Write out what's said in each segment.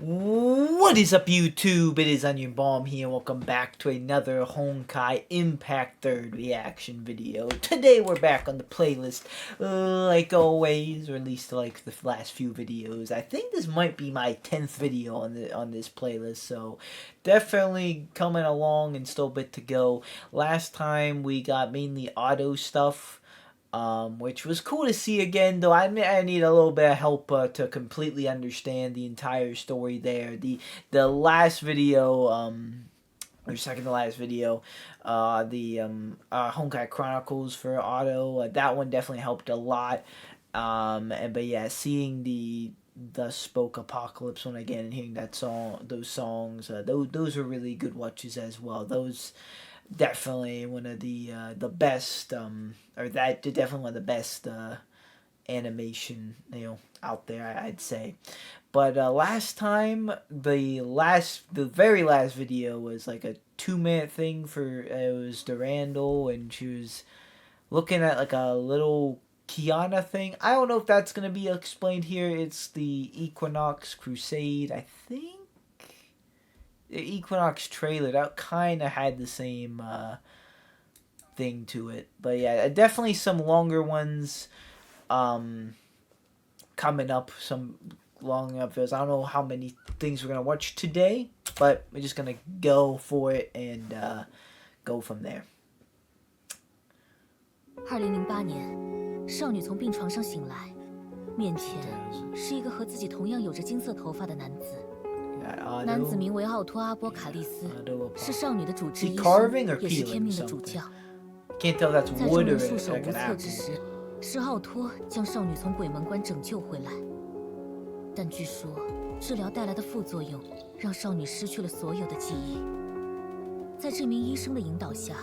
What is up, YouTube? It is Onion Bomb here. Welcome back to another Honkai Impact 3rd reaction video. Today we're back on the playlist, like always, or at least like the last few videos. I think this might be my 10th video on this playlist, so definitely coming along and still a bit to go. Last time we got mainly auto stuff. Which was cool to see again, though I need a little bit of help to completely understand the entire story there. The last video, or second to last video, the Honkai Chronicles for auto, that one definitely helped a lot. But yeah, seeing the Spoke Apocalypse one again and hearing that those songs, those are really good watches as well. Those definitely one of the best, definitely one of the best animation out there, I'd say. But last time, the very last video was like a 2-minute thing for it was Durandal, and she was looking at like a little Kiana thing. I don't know if that's gonna be explained here. It's the Equinox Crusade, I think. The Equinox trailer that kind of had the same thing to it, but yeah, definitely some longer ones coming up. Some long videos. I don't know how many things we're gonna watch today, but we're just gonna go for it and go from there. 2008年，少女从病床上醒来，面前是一个和自己同样有着金色头发的男子。 男子名为奥托阿波卡利斯，是少女的主治医生，也是天命的主教。在众人束手无策之时，是奥托将少女从鬼门关拯救回来。但据说，治疗带来的副作用让少女失去了所有的记忆。在这名医生的引导下，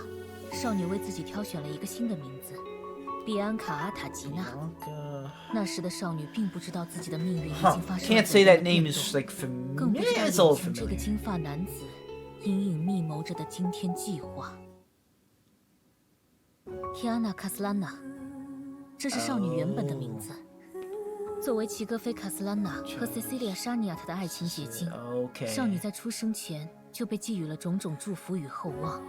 少女为自己挑选了一个新的名字——比安卡阿塔吉娜。 那时的少女并不知道自己的命运已经发生了变动，更不知道眼前这个金发男子隐隐密谋着的惊天计划。提安娜·卡斯拉娜，这是少女原本的名字。作为齐格菲·卡斯拉娜和塞西利亚·沙尼亚特的爱情结晶，少女在出生前就被寄予了种种祝福与厚望。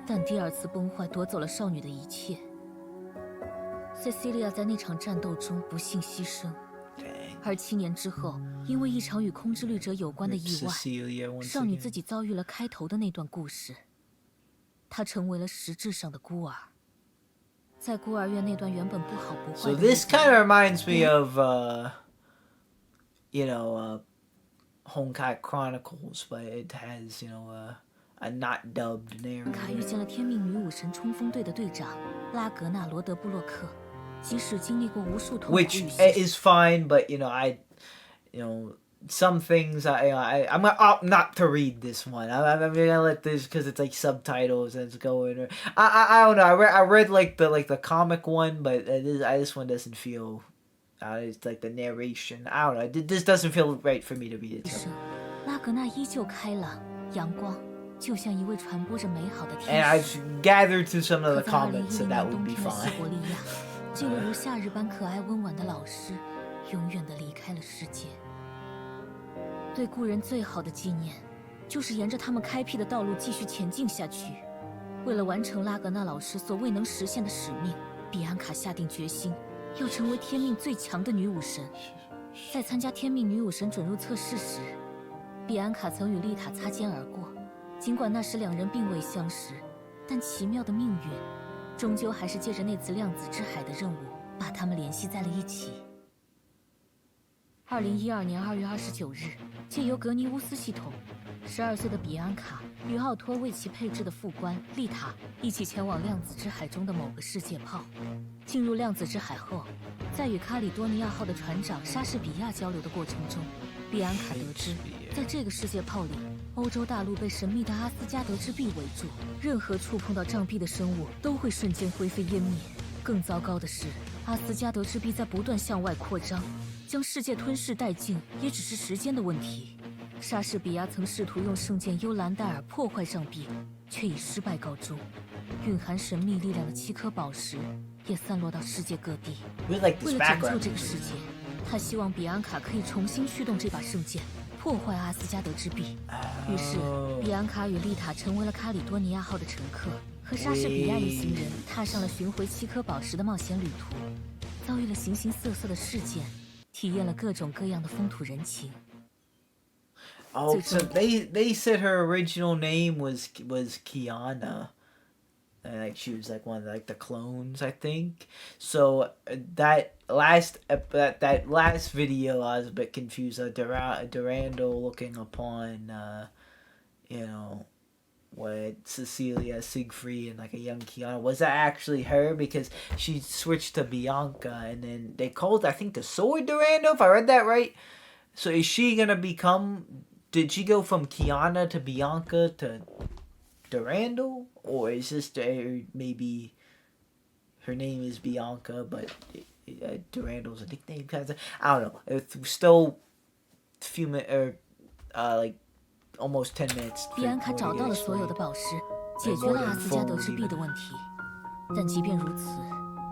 但第二次崩坏夺走了少女的一切。 塞西利亚在那场战斗中不幸牺牲，而7年之后，因为一场与空之旅者有关的意外，少女自己遭遇了开头的那段故事。她成为了实质上的孤儿，在孤儿院那段原本不好不坏的。So this kind of reminds me of, Honkai Chronicles, but it has, a not dubbed narrative. 卡遇见了天命女武神冲锋队的队长拉格纳罗德布洛克。 即使经历过无数痛苦与牺牲 which is fine, but some things I'm gonna opt not to read this one. I'm gonna let this because it's like subtitles and it's going. I don't know. I read like the comic one, but this one doesn't feel. It's like the narration. I don't know. This doesn't feel right for me to read it. 拉格纳依旧开朗阳光，就像一位传播着美好的 And I've gathered through some of the comments, so that would be fine. 这位如夏日般可爱温婉的老师，永远地离开了世界。对故人最好的纪念，就是沿着他们开辟的道路继续前进下去。为了完成拉格纳老师所未能实现的使命，比安卡下定决心，要成为天命最强的女武神。在参加天命女武神准入测试时，比安卡曾与丽塔擦肩而过。尽管那时两人并未相识，但奇妙的命运。 终究还是借着那次量子之海的任务，把他们联系在了一起。2012年2月29日，借由格尼乌斯系统，12岁的比安卡与奥托为其配置的副官丽塔一起前往量子之海中的某个世界炮。进入量子之海后，在与卡里多尼亚号的船长莎士比亚交流的过程中，比安卡得知，在这个世界炮里。 欧洲大陆被神秘的阿斯加德之壁围住，任何触碰到障壁的生物都会瞬间灰飞烟灭。更糟糕的是，阿斯加德之壁在不断向外扩张，将世界吞噬殆尽也只是时间的问题。莎士比亚曾试图用圣剑幽兰戴尔破坏障壁，却以失败告终。蕴含神秘力量的7颗宝石也散落到世界各地。为了拯救这个世界。他希望比安卡可以重新驱动这把圣剑，破坏阿斯加德之臂。于是，比安卡与丽塔成为了卡里多尼亚号的乘客，和莎士比亚一行人踏上了寻回7颗宝石的冒险旅途，遭遇了形形色色的事件，体验了各种各样的风土人情。Oh, so they said her original name was Kiana. And like she was like one of like the clones, I think. So that last video, I was a bit confused. Durandal looking upon, you know, what Cecilia, Siegfried, and like a young Kiana. Was that actually her? Because she switched to Bianca, and then they called, I think, the Sword Durandal. If I read that right. So is she gonna become? Did she go from Kiana to Bianca to Durandal, or is this maybe her name is Bianca, but Durandal's a nickname kind of? I don't know. It's still a few minutes, like almost 10 minutes. 比安卡找到了所有的宝石，解决了阿斯加德之臂的问题。但即便如此，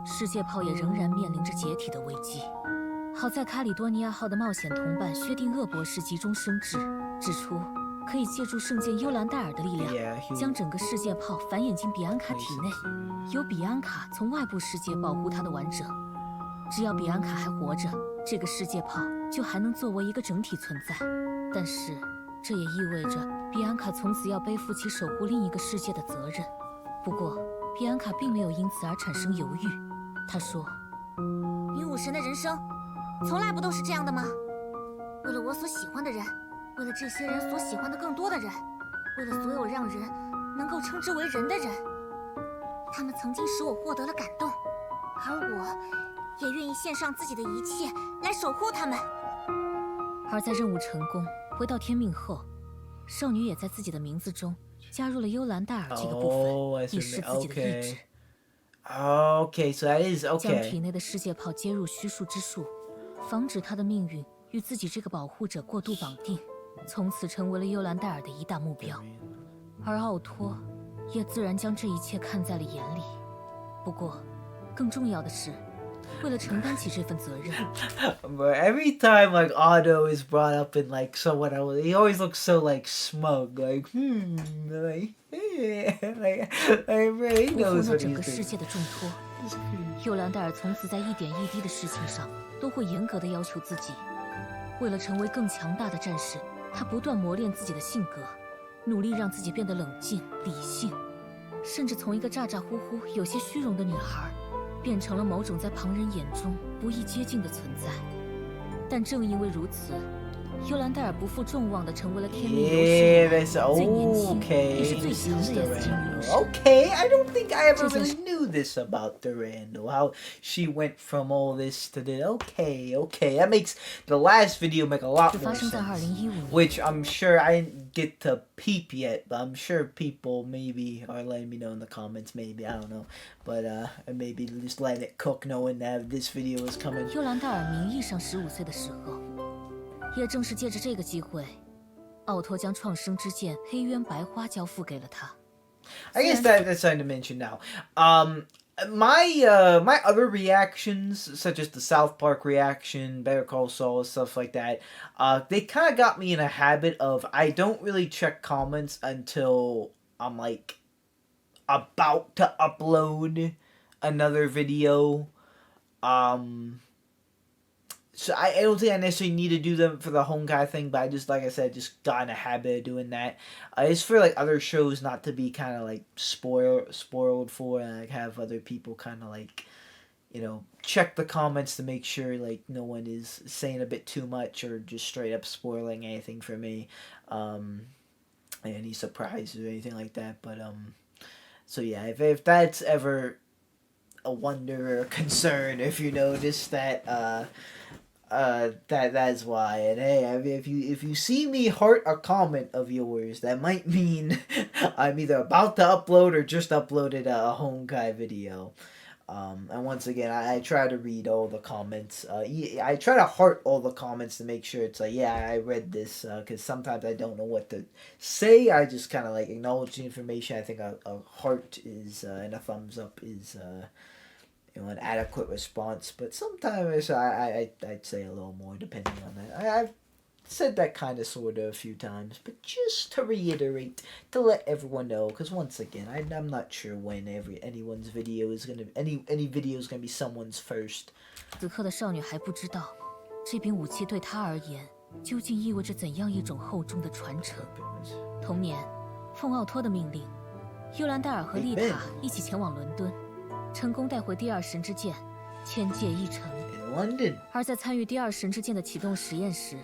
世界炮也仍然面临着解体的危机。好在卡里多尼亚号的冒险同伴薛定谔博士急中生智，指出。可以借助圣剑幽兰戴尔的力量，将整个世界炮繁衍进比安卡体内，由比安卡从外部世界保护它的完整。只要比安卡还活着，这个世界炮就还能作为一个整体存在。但是，这也意味着比安卡从此要背负起守护另一个世界的责任。不过，比安卡并没有因此而产生犹豫。他说：“女武神的人生，从来不都是这样的吗？为了我所喜欢的人。”为了这些人所喜欢的更多的人，为了所有让人能够称之为人的人，他们曾经使我获得了感动，而我也愿意献上自己的一切来守护他们。而在任务成功回到天命后，少女也在自己的名字中加入了幽兰戴尔这个部分，以示自己的意志。Okay, so that is okay. 将体内的世界炮接入虚数之术，防止他的命运与自己这个保护者过度绑定。从此成为了幽兰戴尔的一大目标，而奥托也自然将这一切看在了眼里。不过，更重要的是，为了承担起这份责任。But every time like Otto is brought up in like someone else, he always looks so like smug, like like he knows what he's doing. 整个世界的重托，幽兰戴尔从此在一点一滴的事情上都会严格的要求自己。为了成为更强大的战士。她不断磨练自己的性格，努力让自己变得冷静、理性，甚至从一个咋咋呼呼、有些虚荣的女孩，变成了某种在旁人眼中不易接近的存在。但正因为如此，幽兰戴尔不负众望地成为了天命流士最年轻也是最强的 S 级女武神。Okay, I don't think I ever really knew this about Durandal. How she went from all this to this. Okay, that makes the last video make a lot more sense. Which I'm sure I didn't get to peep yet, but I'm sure people maybe are letting me know in the comments. Maybe I don't know, but maybe just letting it cook, knowing that this video is coming. 幽兰戴尔名义上15岁的时候。也正是借着这个机会，奥托将创生之剑黑渊白花交付给了他。I guess that's something to mention now. My other reactions, such as the South Park reaction, Better Call Saul, stuff like that, they kind of got me in a habit of I don't really check comments until I'm like about to upload another video. So I don't think I necessarily need to do them for the Honkai thing, but I just, like I said, just got in a habit of doing that. It's for like other shows not to be kind of like spoiled for, and like have other people kind of like, you know, check the comments to make sure like no one is saying a bit too much or just straight up spoiling anything for me, any surprises or anything like that. But so yeah, if that's ever a wonder or concern, if you notice that that's why. And hey, I mean, if you see me heart a comment of yours, that might mean I'm either about to upload or just uploaded a Honkai video. And once again, I try to read all the comments. I try to heart all the comments to make sure it's like, yeah, I read this, because sometimes I don't know what to say. I just kind of like acknowledge the information. I think a heart is and a thumbs up is an adequate response. But sometimes I'd say a little more depending on that. I've said that kind of sort of a few times, but just to reiterate, to let everyone know, because once again, I'm not sure when anyone's video is gonna any video is gonna be someone's first. 此刻的少女还不知道，这柄武器对她而言究竟意味着怎样一种厚重的传承。同年，奉奥托的命令，尤兰戴尔和丽塔一起前往伦敦，成功带回第二神之剑千界一城。而在参与第二神之剑的启动实验时，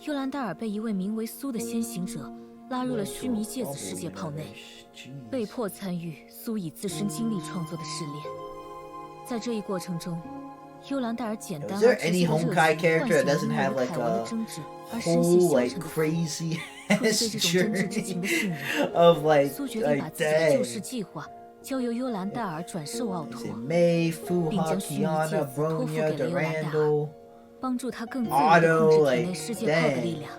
尤兰戴尔被一位名为苏的先行者拉入了须弥芥子世界炮内，被迫参与苏以自身经历创作的试炼。在这一过程中，尤兰戴尔简单而直接的热情唤醒了因为与凯文的争执而深陷消沉的crazy 出于对这种真挚之情的信任，苏决定把自己的救世计划交由尤兰戴尔转授奥托，并将须弥芥子托付给了尤兰戴尔，帮助他更自由地控制体内世界炮的力量。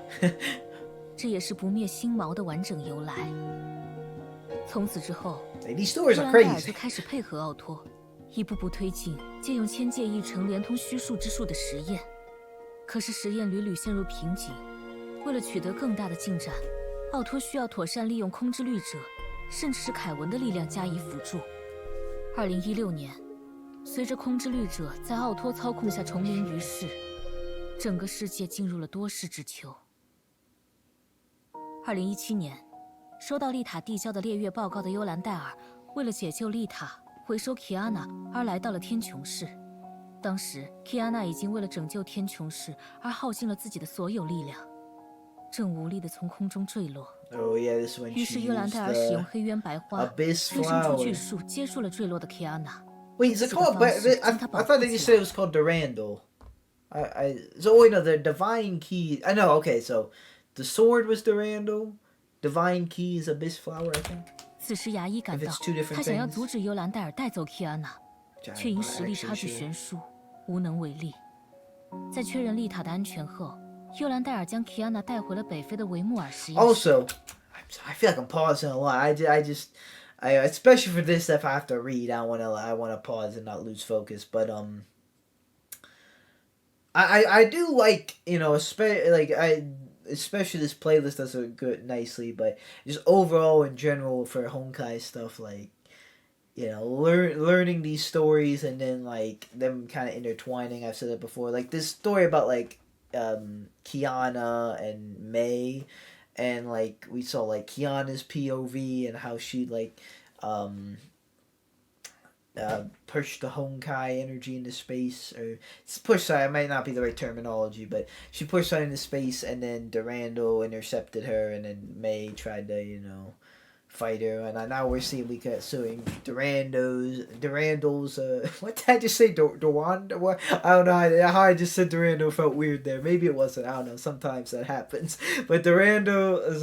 这也是不灭星矛的完整由来。从此之后，尤兰戴尔就开始配合奥托，一步步推进借用千界一城连通虚数之术的实验。可是实验屡屡陷入瓶颈，为了取得更大的进展，奥托需要妥善利用空之律者，甚至是凯文的力量加以辅助。2016年，随着空之律者在奥托操控下重临于世，整个世界进入了多事之秋。2017年，收到丽塔递交的烈月报告的尤兰戴尔，为了解救丽塔、回收基安娜而来到了天穹市。当时，基安娜已经为了拯救天穹市而耗尽了自己的所有力量，正无力地从空中坠落。于是尤兰戴尔使用黑渊白花催生出巨树，接住了坠落的基安娜。Wait, is it called? I thought that you said it was called Durandal. So wait, no, the divine key. I know. Okay, so the sword was Durandal. Divine key is abyss flower, I think. 此时牙医赶到，他想要阻止尤兰戴尔带走基安娜，却因实力差距悬殊，无能为力。在确认丽塔的安全后，尤兰戴尔将基安娜带回了北非的维穆尔实验室。Also, I feel like I'm pausing a lot. Especially for this stuff I have to read. I wanna pause and not lose focus. But I do like, especially this playlist does it good nicely. But just overall in general for Honkai stuff, learning these stories and then them kind of intertwining. I've said it before. Like this story about Kiana and May. And we saw Kiana's POV and how she pushed the Honkai energy into space, or pushed. It might not be the right terminology, but she pushed her into space, and then Durandal intercepted her, and then May tried to fight her, and now we're seeing Durandal's what did I just say? Durandal? What? I don't know how I just said Durandal felt weird there. Maybe it wasn't. I don't know. Sometimes that happens. But Durandal's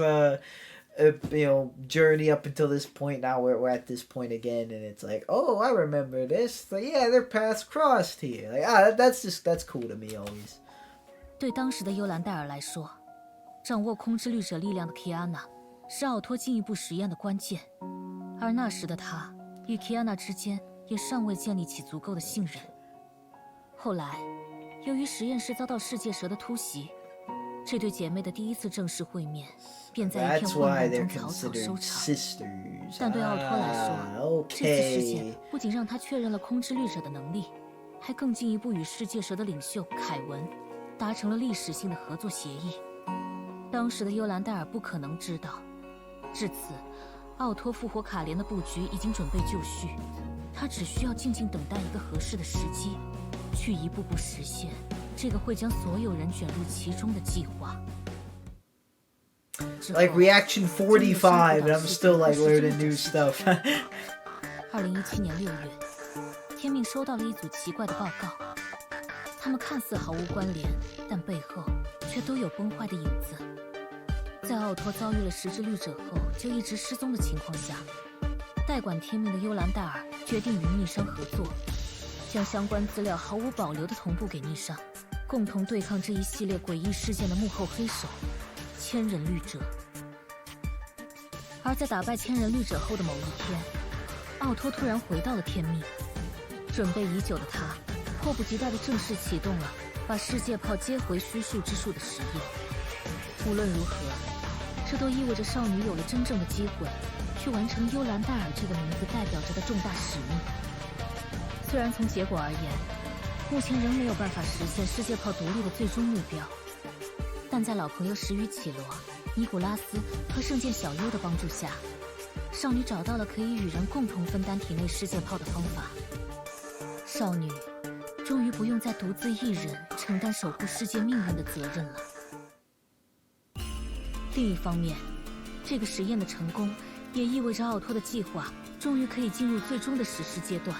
journey up until this point. Now we're at this point again, and it's like, oh, I remember this. Yeah, their paths crossed here. That's cool to me always. 对当时的尤兰戴尔来说，掌握空之律者力量的基安娜是奥托进一步实验的关键，而那时的他与基安娜之间也尚未建立起足够的信任。后来，由于实验室遭到世界蛇的突袭，这对姐妹的第一次正式会面便在一片混乱中草草收场。但对奥托来说，这次事件不仅让他确认了空之律者的能力，还更进一步与世界蛇的领袖凯文达成了历史性的合作协议。当时的尤兰戴尔不可能知道，至此，奥托复活卡莲的布局已经准备就绪，他只需要静静等待一个合适的时机，去一步步实现这个会将所有人卷入其中的计划。Reaction 45, and I'm still learning new stuff. 2017年6月，天命收到了一组奇怪的报告，他们看似毫无关联，但背后却都有崩坏的影子。在奥托遭遇了十之律者后就一直失踪的情况下，代管天命的尤兰戴尔决定与逆商合作，将相关资料毫无保留地同步给逆商，共同对抗这一系列诡异事件的幕后黑手——千人律者。而在打败千人律者后的某一天，奥托突然回到了天命，准备已久的他，迫不及待地正式启动了把世界炮接回虚数之术的实验。无论如何，这都意味着少女有了真正的机会，去完成幽兰戴尔这个名字代表着的重大使命。虽然从结果而言，目前仍没有办法实现世界炮独立的最终目标，但在老朋友石宇绮罗、尼古拉斯和圣剑小优的帮助下，少女找到了可以与人共同分担体内世界炮的方法。少女终于不用再独自一人承担守护世界命运的责任了。另一方面，这个实验的成功也意味着奥托的计划终于可以进入最终的实施阶段。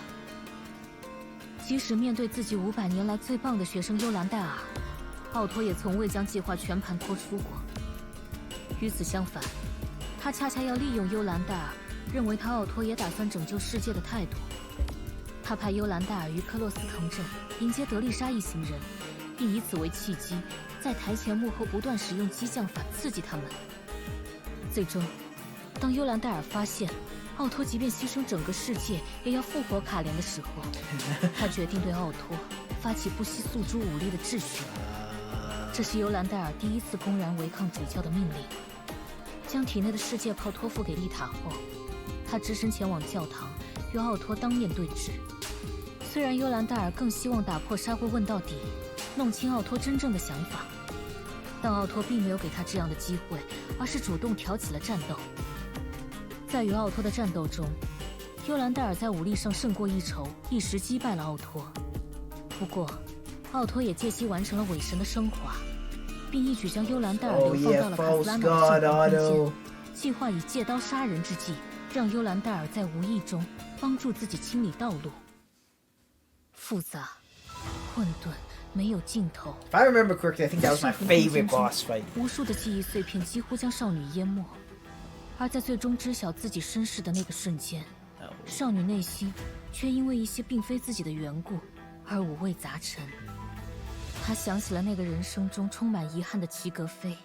即使面对自己500年来最棒的学生幽兰戴尔，奥托也从未将计划全盘托出过。与此相反，他恰恰要利用幽兰戴尔认为他奥托也打算拯救世界的态度。他派幽兰戴尔于克洛斯城镇迎接德丽莎一行人，并以此为契机，在台前幕后不断使用激将法刺激他们。最终，当幽兰戴尔发现奥托即便牺牲整个世界也要复活卡莲的时候，他决定对奥托发起不惜诉诸武力的秩序。这是幽兰戴尔第一次公然违抗主教的命令。将体内的世界炮托付给丽塔后，他只身前往教堂与奥托当面对质。虽然幽兰戴尔更希望打破砂锅问到底，弄清奥托真正的想法，但奥托并没有给他这样的机会，而是主动挑起了战斗。在与奥托的战斗中，幽兰戴尔在武力上胜过一筹，一时击败了奥托。不过，奥托也借机完成了伪神的升华，并一举将幽兰戴尔流放到了卡斯拉瑙的圣空间，计划以借刀杀人之计，让幽兰戴尔在无意中帮助自己清理道路。复杂、混沌，没有尽头。 If I remember correctly, I think that was my favorite boss fight. 无数的记忆碎片几乎将少女淹没，而在最终知晓自己身世的那个瞬间，少女内心却因为一些并非自己的缘故而五味杂陈。她想起了那个人生中充满遗憾的齐格飞，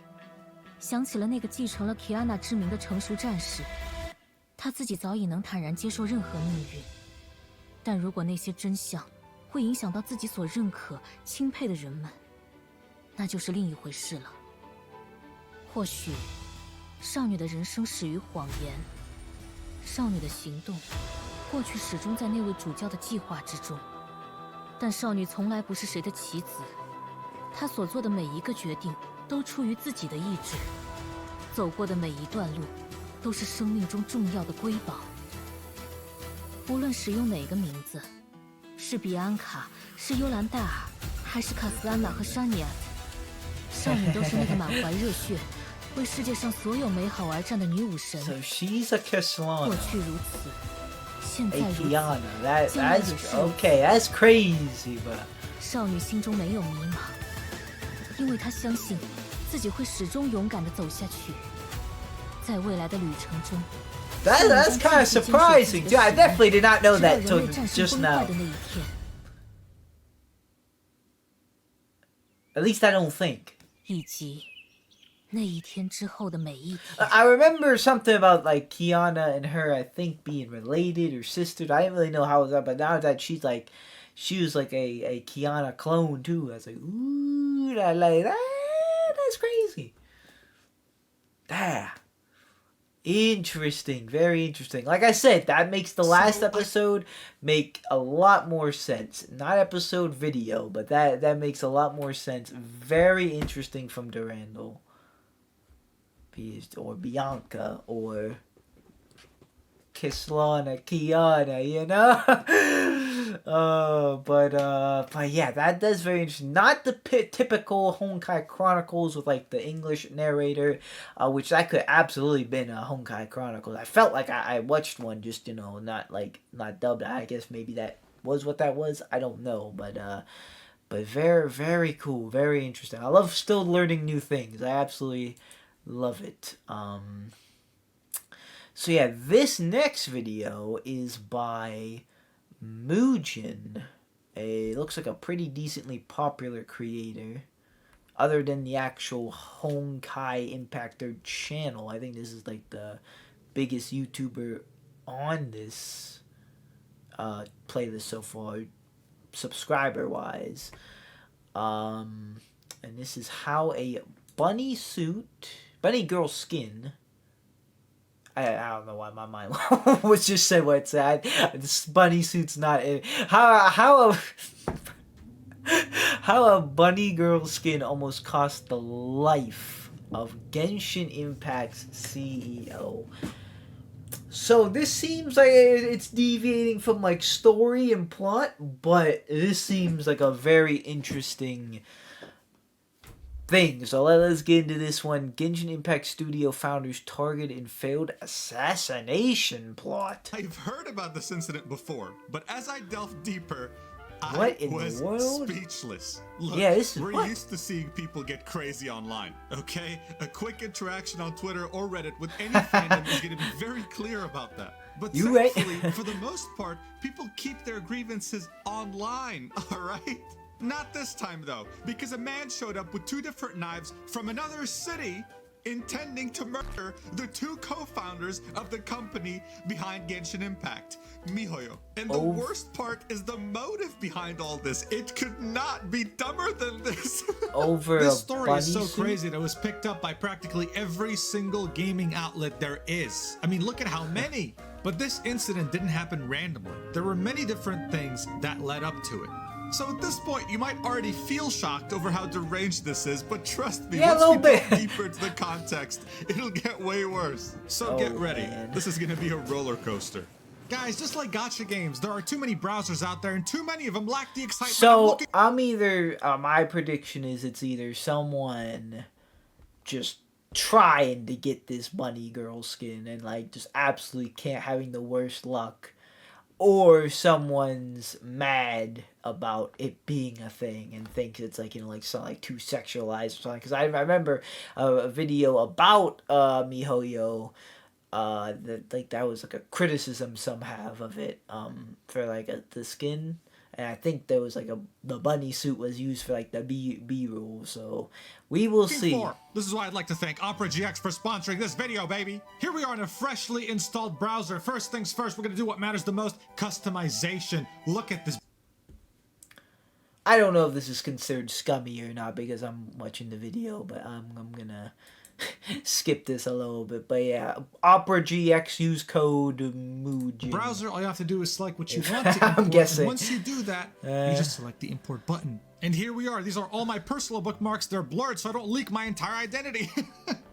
想起了那个继承了皮安娜之名的成熟战士。她自己早已能坦然接受任何命运，但如果那些真相会影响到自己所认可、钦佩的人们，那就是另一回事了。或许，少女的人生始于谎言，少女的行动，过去始终在那位主教的计划之中。但少女从来不是谁的棋子，她所做的每一个决定都出于自己的意志，走过的每一段路，都是生命中重要的瑰宝。无论使用哪个名字，是比安卡，是幽兰戴尔，还是卡斯安娜和沙尼亚，少女都是那个满怀热血，为世界上所有美好而战的女武神。So she's a Castellana. 过去如此，现在如此。Kiana. That's okay. That's crazy, but 少女心中没有迷茫，因为她相信自己会始终勇敢地走下去，在未来的旅程中。that's kind of surprising too. I definitely did not know that till just now. At least I don't think. 以及那一天之后的每一天。I remember something about like Kiana and her, I think, being related or sisters. I didn't really know how it was that, but now that she was like a Kiana clone too. I was like, ooh, I like that. That's crazy. Damn. Interesting, very interesting. Like I said, that makes the last episode make a lot more sense. Not episode video, but that makes a lot more sense. Very interesting from Durandal. Or Bianca, or Kislana, Kiana, you know? But yeah, that's very interesting. Not the typical Honkai Chronicles with like the English narrator, which that could absolutely been a Honkai Chronicles. I felt like I watched one, just, you know, not dubbed. I guess maybe that was what that was. I don't know, but very, very cool, very interesting. I love still learning new things. I absolutely love it. So yeah, this next video is by Mugen. Looks like a pretty decently popular creator. Other than the actual Honkaiimpact channel, I think this is like the biggest YouTuber on this playlist so far, subscriber-wise. And this is how a bunny girl skin. I don't know why my mind was just saying what it said. This bunny suit's not in. How a bunny girl skin almost cost the life of Genshin Impact's CEO. So this seems like it's deviating from like story and plot, but this seems like a very interesting thing. So let's get into this one. Genshin Impact Studio founders target and failed assassination plot. I've heard about this incident before, but as I delved deeper, what I in was the world? Speechless. Look, yeah, we're used to seeing people get crazy online, okay? A quick interaction on Twitter or Reddit with any fandom is going to be very clear about that. But thankfully, for the most part, people keep their grievances online, all right? Not this time, though, because a man showed up with 2 different knives from another city intending to murder the 2 co-founders of the company behind Genshin Impact, MiHoYo. And the worst part is the motive behind all this. It could not be dumber than this. This story is so crazy that it was picked up by practically every single gaming outlet there is. I mean, look at how many. But this incident didn't happen randomly. There were many different things that led up to it. So at this point, you might already feel shocked over how deranged this is, but trust me, once we delve deeper into the context, it'll get way worse. So get ready. Man. This is going to be a roller coaster. Guys, just like gacha games, there are too many browsers out there, and too many of them lack the excitement. So I'm either, my prediction is it's either someone just trying to get this bunny girl skin and like just absolutely can't, having the worst luck, or someone's mad about it being a thing and thinks it's like, you know, like something like too sexualized or something. Because I remember a video about MiHoYo, that was like a criticism some have of it, for like the skin. And I think there was like the bunny suit was used for like the B-roll, so we will see. This is why I'd like to thank Opera GX for sponsoring this video, baby. Here we are in a freshly installed browser. First things first, we're gonna do what matters the most, customization. Look at this. I don't know if this is considered scummy or not because I'm watching the video, but I'm gonna skip this a little bit. But yeah, Opera GX, use code MUJIN. Browser, all you have to do is select what you want to import. I'm guessing. And once you do that, you just select the import button. And here we are. These are all my personal bookmarks. They're blurred so I don't leak my entire identity.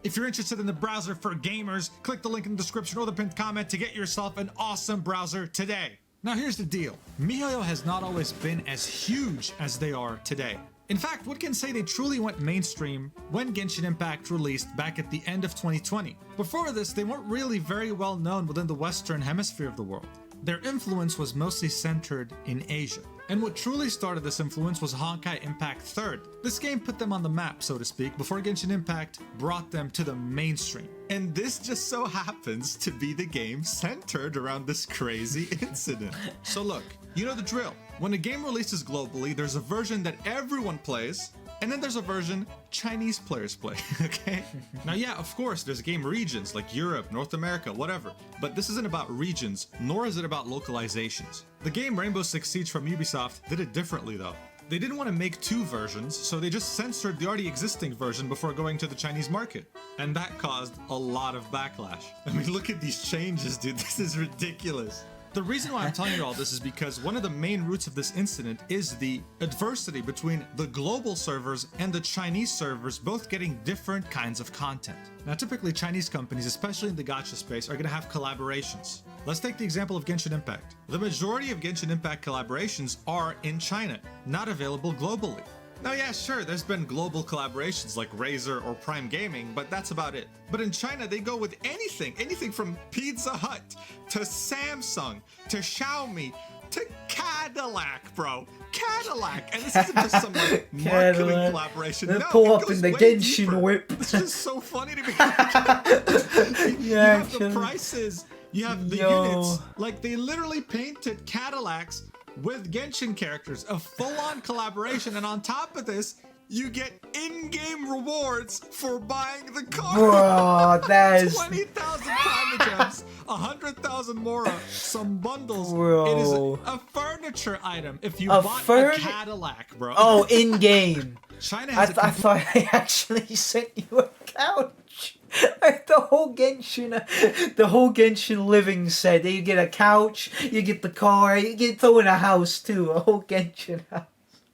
If you're interested in the browser for gamers, click the link in the description or the pinned comment to get yourself an awesome browser today. Now here's the deal. MiHoYo has not always been as huge as they are today. In fact, one can say they truly went mainstream when Genshin Impact released back at the end of 2020. Before this, they weren't really very well known within the Western hemisphere of the world. Their influence was mostly centered in Asia. And what truly started this influence was Honkaiimpact 3rd. This game put them on the map, so to speak, before Genshin Impact brought them to the mainstream. And this just so happens to be the game centered around this crazy incident. So look, you know the drill. When a game releases globally, there's a version that everyone plays, and then there's a version Chinese players play, okay? Now yeah, of course, there's game regions like Europe, North America, whatever. But this isn't about regions, nor is it about localizations. The game Rainbow Six Siege from Ubisoft did it differently though. They didn't want to make 2 versions, so they just censored the already existing version before going to the Chinese market. And that caused a lot of backlash. I mean, look at these changes, dude. This is ridiculous. The reason why I'm telling you all this is because one of the main roots of this incident is the adversity between the global servers and the Chinese servers both getting different kinds of content. Now typically Chinese companies, especially in the gacha space, are going to have collaborations. Let's take the example of Genshin Impact. The majority of Genshin Impact collaborations are in China, not available globally. Now yeah, sure, there's been global collaborations like Razer or Prime Gaming, but that's about it. But in China, they go with anything from Pizza Hut to Samsung to Xiaomi to Cadillac, bro. Cadillac! And this isn't just some like marketing collaboration. They no, pull up in the Genshin deeper. whip. It's just so funny to me. You Yeah, have the prices, you have the units. Like they literally painted Cadillacs with Genshin characters, a full-on collaboration, and on top of this, you get in-game rewards for buying the car. Bro, that is 20,000 Prime gems 100,000 mora, some bundles. Bro. It is a furniture item. If you bought a Cadillac, bro. Oh, in game. China has I thought I actually sent you a couch. Like the whole Genshin living set. You get a couch, you get the car, you get throw in a house too. A whole Genshin house.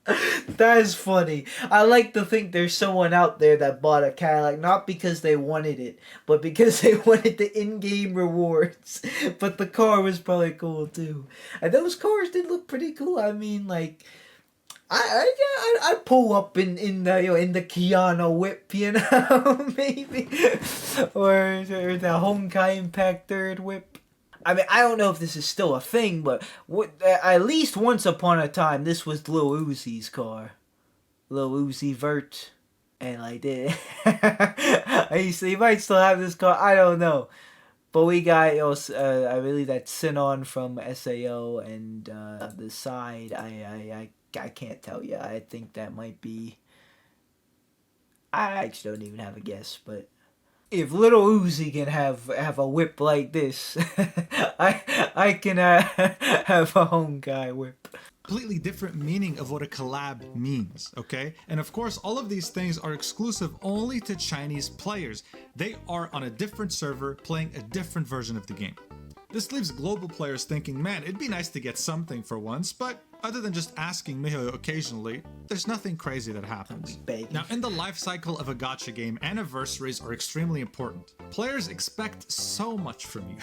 That is funny. I like to think there's someone out there that bought a Cadillac not because they wanted it, but because they wanted the in-game rewards. But the car was probably cool too. And those cars did look pretty cool. I mean, like, I pull up in the Keanu whip, maybe, or the Honkaiimpact 3rd whip. I mean, I don't know if this is still a thing, but at least once upon a time, this was Lil Uzi's car. Lil Uzi Vert. And like that. He might still have this car. I don't know. But we got, I believe that's Sinon from SAO and the side. I can't tell you. I think that might be... I actually don't even have a guess, but... If Little Uzi can have a whip like this, I can have a Honkai whip. Completely different meaning of what a collab means, okay? And of course, all of these things are exclusive only to Chinese players. They are on a different server playing a different version of the game. This leaves global players thinking, man, it'd be nice to get something for once, but other than just asking miHoYo occasionally, there's nothing crazy that happens. Now, in the life cycle of a gacha game, anniversaries are extremely important. Players expect so much from you.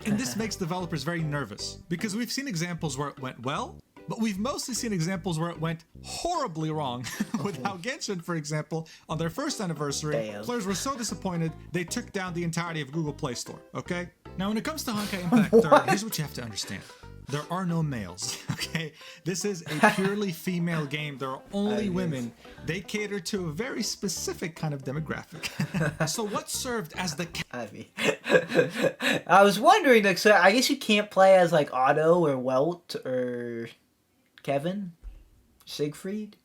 And this makes developers very nervous, because we've seen examples where it went well, but we've mostly seen examples where it went horribly wrong. With how Genshin, for example, on their first anniversary, players were so disappointed, they took down the entirety of Google Play Store, okay? Now, when it comes to Honkaiimpact 3rd, here's what you have to understand. There are no males, okay? This is a purely female game. There are only women. They cater to a very specific kind of demographic. So what served as the... I was wondering, like, so I guess you can't play as, like, Otto or Welt or Kevin? Siegfried?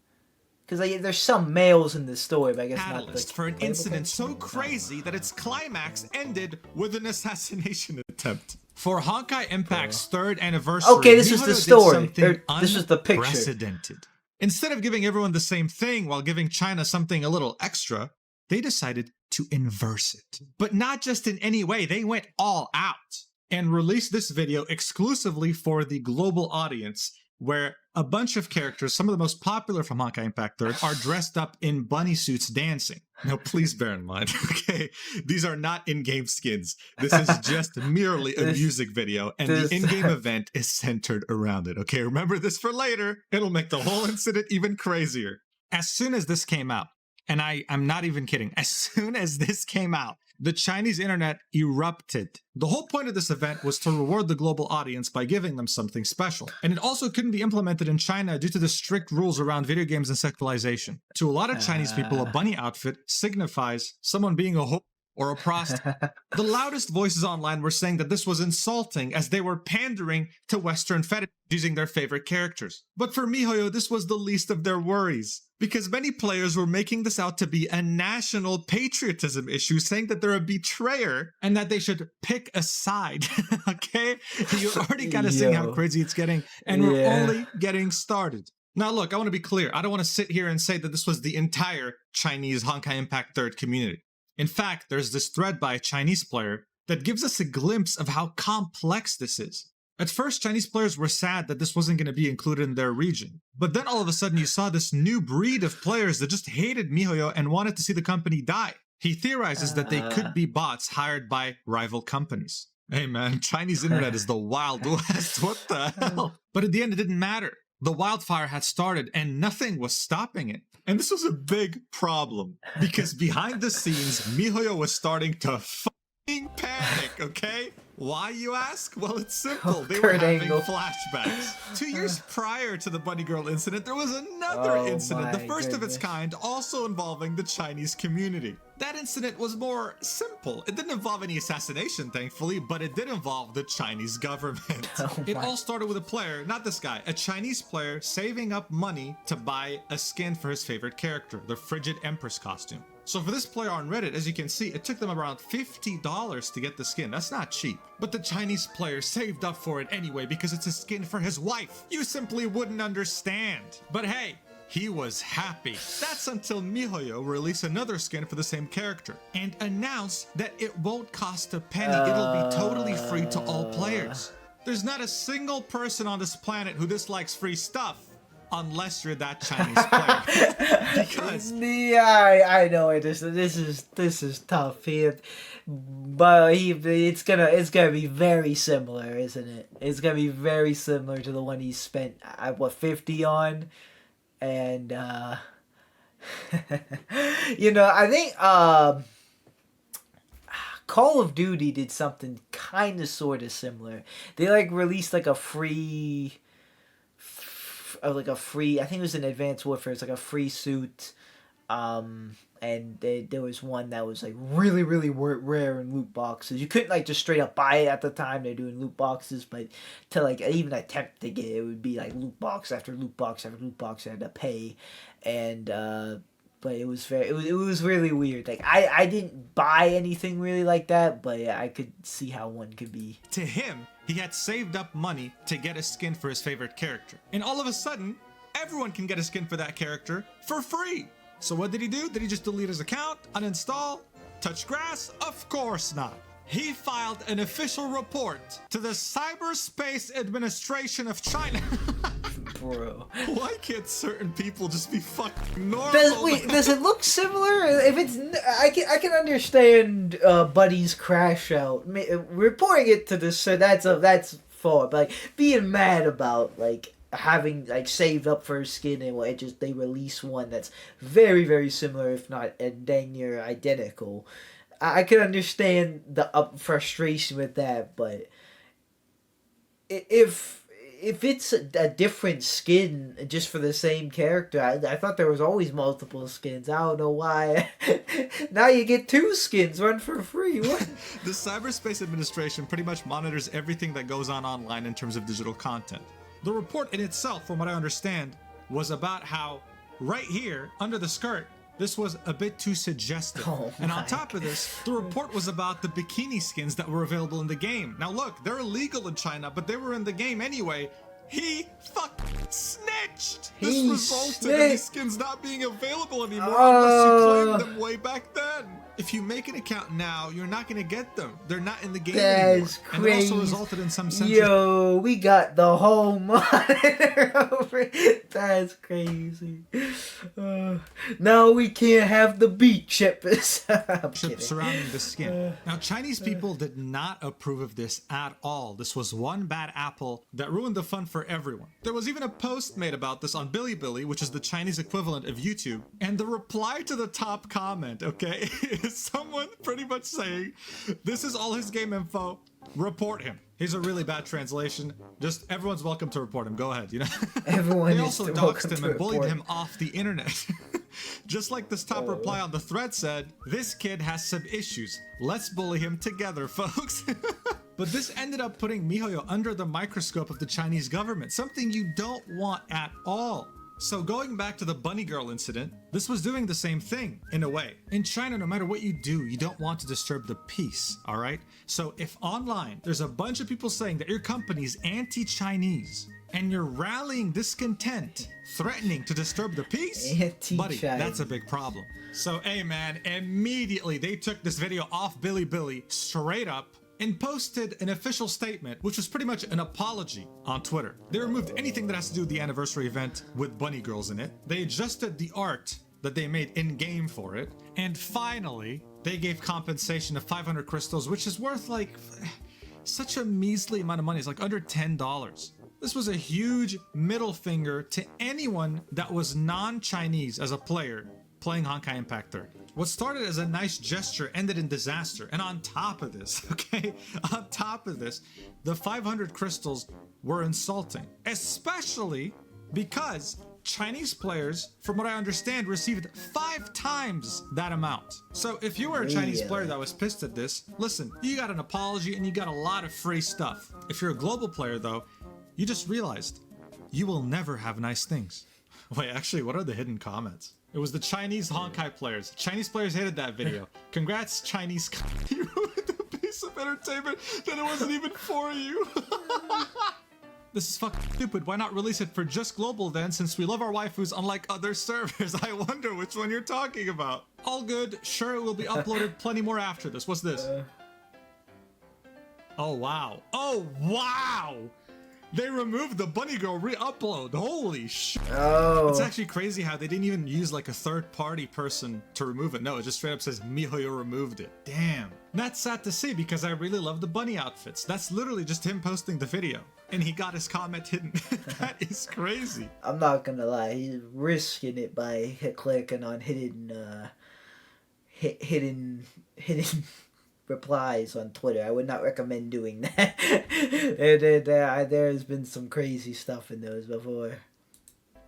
Because there's some males in this story, but I guess not the... for an incident so crazy that its climax ended with an assassination attempt. For Honkaiimpact's 3rd anniversary, okay, this was the story. This was the picture. Unprecedented. Instead of giving everyone the same thing while giving China something a little extra, they decided to inverse it. But not just in any way, they went all out and released this video exclusively for the global audience, where a bunch of characters, some of the most popular from Honkaiimpact 3rd, are dressed up in bunny suits dancing. Now, please bear in mind, okay, these are not in-game skins. This is just merely a music video, and the in-game event is centered around it, okay? Remember this for later. It'll make the whole incident even crazier. As soon as this came out, and I'm not even kidding, as soon as this came out, the Chinese internet erupted. The whole point of this event was to reward the global audience by giving them something special. And it also couldn't be implemented in China due to the strict rules around video games and sexualization. To a lot of Chinese people, a bunny outfit signifies someone being a hoe or a prostitute. The loudest voices online were saying that this was insulting as they were pandering to Western fetish using their favorite characters. But for miHoYo, this was the least of their worries, because many players were making this out to be a national patriotism issue, saying that they're a betrayer and that they should pick a side. Okay? You already gotta see how crazy it's getting, and we're only getting started. Now look, I want to be clear. I don't want to sit here and say that this was the entire Chinese Honkaiimpact 3rd community. In fact, there's this thread by a Chinese player that gives us a glimpse of how complex this is. At first, Chinese players were sad that this wasn't going to be included in their region. But then all of a sudden you saw this new breed of players that just hated miHoYo and wanted to see the company die. He theorizes that they could be bots hired by rival companies. Hey man, Chinese internet is the Wild West, what the hell? But at the end it didn't matter. The wildfire had started and nothing was stopping it. And this was a big problem, because behind the scenes, miHoYo was starting to fucking panic, okay? Why, you ask? Well, it's simple. They were having flashbacks. 2 years prior to the Bunny Girl incident, there was another incident, the first of its kind, also involving the Chinese community. That incident was more simple. It didn't involve any assassination, thankfully, but it did involve the Chinese government. It all started with a player, not this guy, a Chinese player saving up money to buy a skin for his favorite character, the Frigid Empress costume. So for this player on Reddit, as you can see, it took them around $50 to get the skin. That's not cheap. But the Chinese player saved up for it anyway because it's a skin for his wife. You simply wouldn't understand. But hey, he was happy. That's until miHoYo released another skin for the same character and announced that it won't cost a penny. It'll be totally free to all players. There's not a single person on this planet who dislikes free stuff. Unless you're that Chinese player, because yeah, I know it. This is tough here, but it's gonna be very similar, isn't it? It's gonna be very similar to the one he spent what 50 on, and you know, I think Call of Duty did something kind of sort of similar. They like released like a free. I think it was in Advanced Warfare. It's like a free suit, and there was one that was like really rare in loot boxes. You couldn't like just straight up buy it at the time. They're doing loot boxes, but to like even attempt to get it, it would be like loot box after loot box after loot box. I had to pay, and but it was really weird. Like I didn't buy anything really like that, but I could see how one could be. To him, he had saved up money to get a skin for his favorite character. And all of a sudden, everyone can get a skin for that character for free. So what did he do? Did he just delete his account, uninstall, touch grass? Of course not. He filed an official report to the Cyberspace Administration of China. Bro. Why can't certain people just be fucking normal? Does it look similar? If it's, I can understand Buddy's crash out. Reporting it to this, so that's far. But like being mad about like having like saved up for a skin and they release one that's very similar, if not dang near identical. I can understand the frustration with that, but if it's a different skin just for the same character, I thought there was always multiple skins. I don't know why. Now you get 2 skins, one for free. What? The Cyberspace Administration pretty much monitors everything that goes on online in terms of digital content. The report in itself, from what I understand, was about how right here, under the skirt, this was a bit too suggestive. And on top of this, the report was about the bikini skins that were available in the game. Now look, they're illegal in China, but they were in the game anyway. He fucking snitched! This resulted in these skins not being available anymore unless you claimed them way back then. If you make an account now, you're not going to get them. They're not in the game anymore. That's crazy. And it also resulted in some censorship. Yo, we got the whole monitor over it. That's crazy. Now we can't have the beat chips surrounding the skin. Now, Chinese people did not approve of this at all. This was one bad apple that ruined the fun for everyone. There was even a post made about this on Bilibili, which is the Chinese equivalent of YouTube. And the reply to the top comment, okay, is someone pretty much saying, this is all his game info, report him. He's a really bad translation. Just everyone's welcome to report him. Go ahead, you know. Everyone they is also doxed him and bullied him off the internet. Just like this top reply on the thread said, this kid has some issues. Let's bully him together, folks. But this ended up putting miHoYo under the microscope of the Chinese government, something you don't want at all. So going back to the bunny girl incident, this was doing the same thing, in a way. In China, no matter what you do, you don't want to disturb the peace, alright? So if online, there's a bunch of people saying that your company's anti-Chinese, and you're rallying discontent, threatening to disturb the peace, buddy, that's a big problem. So hey man, immediately they took this video off Bilibili straight up, and posted an official statement, which was pretty much an apology on Twitter. They removed anything that has to do with the anniversary event with bunny girls in it. They adjusted the art that they made in-game for it. And finally, they gave compensation of 500 crystals, which is worth like such a measly amount of money. It's like under $10. This was a huge middle finger to anyone that was non-Chinese as a player playing Honkai Impact 3. What started as a nice gesture ended in disaster. And on top of this, okay, on top of this, the 500 crystals were insulting, especially because Chinese players, from what I understand, received 5 times that amount. So if you were a Chinese player that was pissed at this, listen, you got an apology and you got a lot of free stuff. If you're a global player though, you just realized you will never have nice things. Wait, actually, what are the hidden comments? It was the Chinese Honkai players. Chinese players hated that video. Congrats, Chinese. You ruined a piece of entertainment that it wasn't even for you. This is fucking stupid. Why not release it for just global then, since we love our waifus unlike other servers? I wonder which one you're talking about. All good. Sure, it will be uploaded plenty more after this. What's this? Oh, wow. Oh, wow! They removed the bunny girl re-upload. Holy shit. Oh. It's actually crazy how they didn't even use like a third-party person to remove it. No, it just straight up says MiHoYo removed it. Damn. That's sad to see because I really love the bunny outfits. That's literally just him posting the video. And he got his comment hidden. That is crazy. I'm not gonna lie, he's risking it by clicking on hidden replies on Twitter. I would not recommend doing that. There's been some crazy stuff in those before.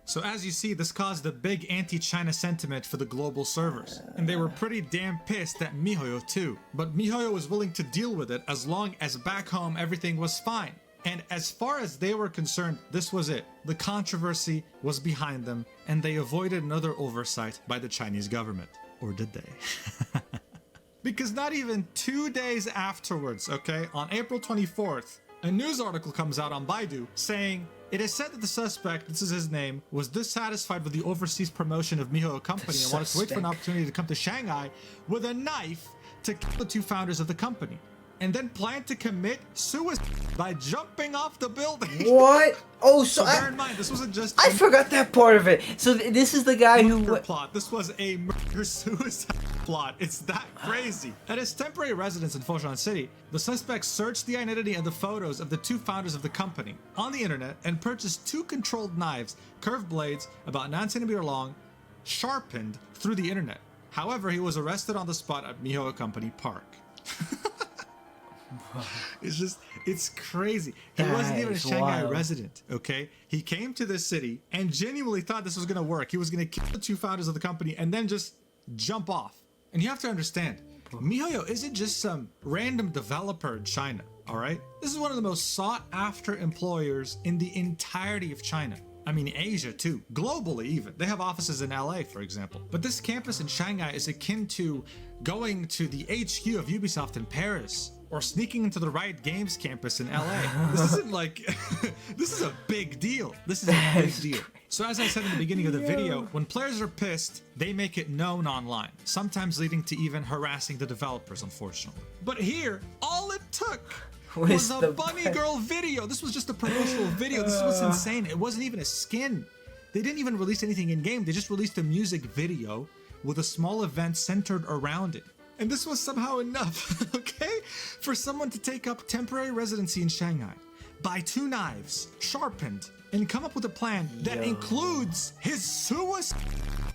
So as you see, this caused a big anti-China sentiment for the global servers. And they were pretty damn pissed at MiHoYo too. But MiHoYo was willing to deal with it as long as back home everything was fine. And as far as they were concerned, this was it. The controversy was behind them, and they avoided another oversight by the Chinese government. Or did they? Because not even 2 days afterwards, okay, on April 24th, a news article comes out on Baidu saying, it is said that the suspect, this is his name, was dissatisfied with the overseas promotion of MiHoYo company and wanted to wait for an opportunity to come to Shanghai with a knife to kill the two founders of the company. And then planned to commit suicide by jumping off the building. What? Oh, so bear in mind, this wasn't just I forgot that part of it. So this is the guy who plot. This was a murder-suicide plot. It's that crazy. At his temporary residence in Foshan City, the suspect searched the identity and the photos of the two founders of the company on the internet and purchased two controlled knives, curved blades, about 9 centimeters long, sharpened through the internet. However, he was arrested on the spot at MiHoYo Company Park. It's crazy. He wasn't even a Shanghai resident, okay? He came to this city and genuinely thought this was gonna work. He was gonna kill the two founders of the company and then just jump off. And you have to understand, MiHoYo isn't just some random developer in China, all right? This is one of the most sought after employers in the entirety of China. I mean, Asia too, globally even. They have offices in LA, for example. But this campus in Shanghai is akin to going to the HQ of Ubisoft in Paris or sneaking into the Riot Games campus in LA. This isn't like, this is a big deal. This is a big deal. So as I said in the beginning of the video, when players are pissed, they make it known online, sometimes leading to even harassing the developers, unfortunately. But here, all it took was a bunny girl video. This was just a promotional video. This was insane. It wasn't even a skin. They didn't even release anything in game. They just released a music video with a small event centered around it. And this was somehow enough, okay, for someone to take up temporary residency in Shanghai, buy two knives, sharpened, and come up with a plan that includes his suicide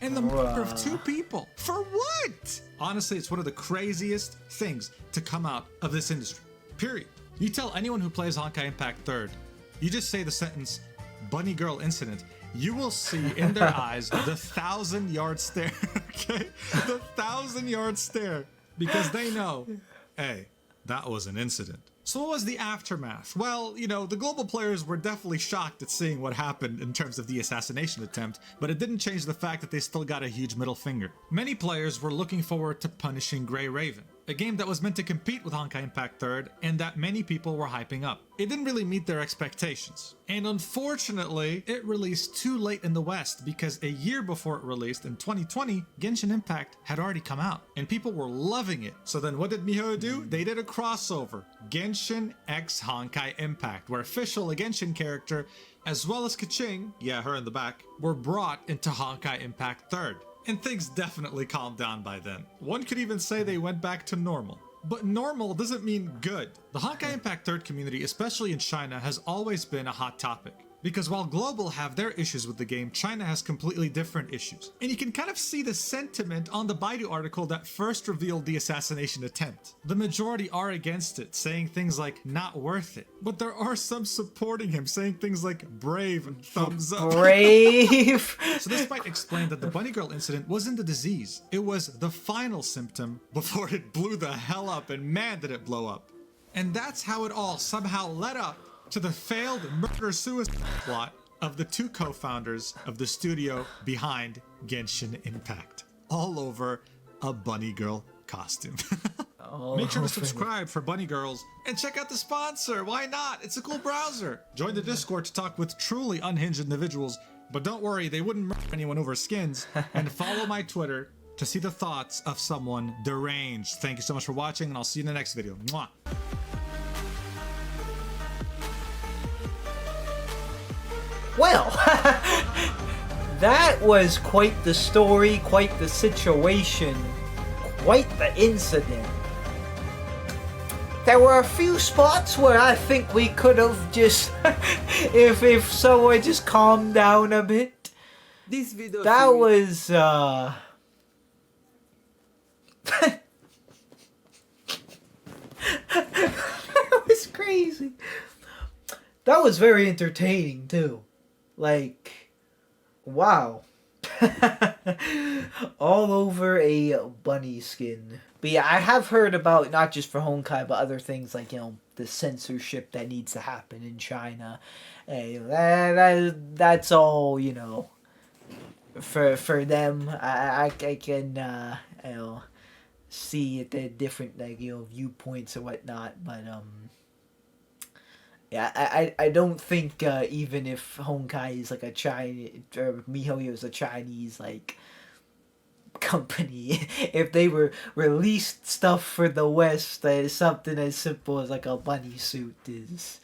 and the murder of two people. For what? Honestly, it's one of the craziest things to come out of this industry, period. You tell anyone who plays Honkaiimpact 3rd, you just say the sentence, bunny girl incident, you will see in their eyes the 1,000-yard stare, okay? The 1,000-yard stare, because they know, hey, that was an incident. So what was the aftermath? Well, you know, the global players were definitely shocked at seeing what happened in terms of the assassination attempt, but it didn't change the fact that they still got a huge middle finger. Many players were looking forward to punishing Grey Raven, a game that was meant to compete with Honkaiimpact 3rd and that many people were hyping up. It didn't really meet their expectations. And unfortunately, it released too late in the West because a year before it released in 2020, Genshin Impact had already come out and people were loving it. So then what did MiHoYo do? They did a crossover, Genshin x Honkaiimpact, where official a Genshin character, as well as Kaching, yeah, her in the back, were brought into Honkaiimpact 3rd. And things definitely calmed down by then. One could even say they went back to normal. But normal doesn't mean good. The Honkaiimpact 3rd community, especially in China, has always been a hot topic. Because while global have their issues with the game, China has completely different issues. And you can kind of see the sentiment on the Baidu article that first revealed the assassination attempt. The majority are against it, saying things like, not worth it. But there are some supporting him, saying things like, brave and thumbs up. Brave! So this might explain that the bunny girl incident wasn't the disease. It was the final symptom before it blew the hell up, and man did it blow up. And that's how it all somehow led up to the failed murder-suicide plot of the two co-founders of the studio behind Genshin Impact, all over a bunny girl costume. Make sure to subscribe for bunny girls and check out the sponsor. Why not? It's a cool browser. Join the Discord to talk with truly unhinged individuals, but don't worry, they wouldn't murder anyone over skins. And follow my Twitter to see the thoughts of someone deranged. Thank you so much for watching, and I'll see you in the next video. Mwah. Well, that was quite the story, quite the situation, quite the incident. There were a few spots where I think we could have just, if someone just calmed down a bit. This video that was, that was crazy. That was very entertaining too. Like, wow. All over a bunny skin. But yeah, I have heard about, not just for Honkai, but other things like, you know, the censorship that needs to happen in China. That's all, you know, for them. I can, you know, see the different, like, you know, viewpoints or whatnot, but, yeah, I don't think even if Honkai is like a Chinese, or MiHoYo is a Chinese like company, if they were released stuff for the West that is something as simple as like a bunny suit is,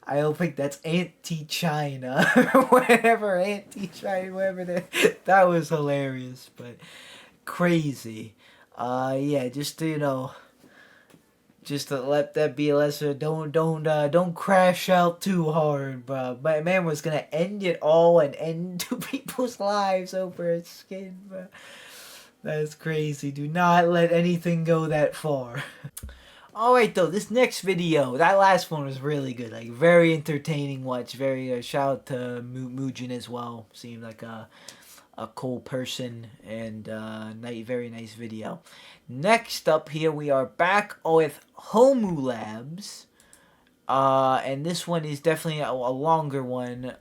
I don't think that's anti-China or whatever, anti-China, whatever that was hilarious, but crazy. Yeah, just to, you know, just to let that be a lesson. Don't crash out too hard, bro. My man was gonna end it all and end two people's lives over a skin, bro. That's crazy. Do not let anything go that far. Alright though, this next video, that last one was really good. Like, very entertaining watch. Very, shout out to Mujin as well. Seemed like a cool person, and very nice video. Next up here, we are back with Homu Labs, and this one is definitely a longer one.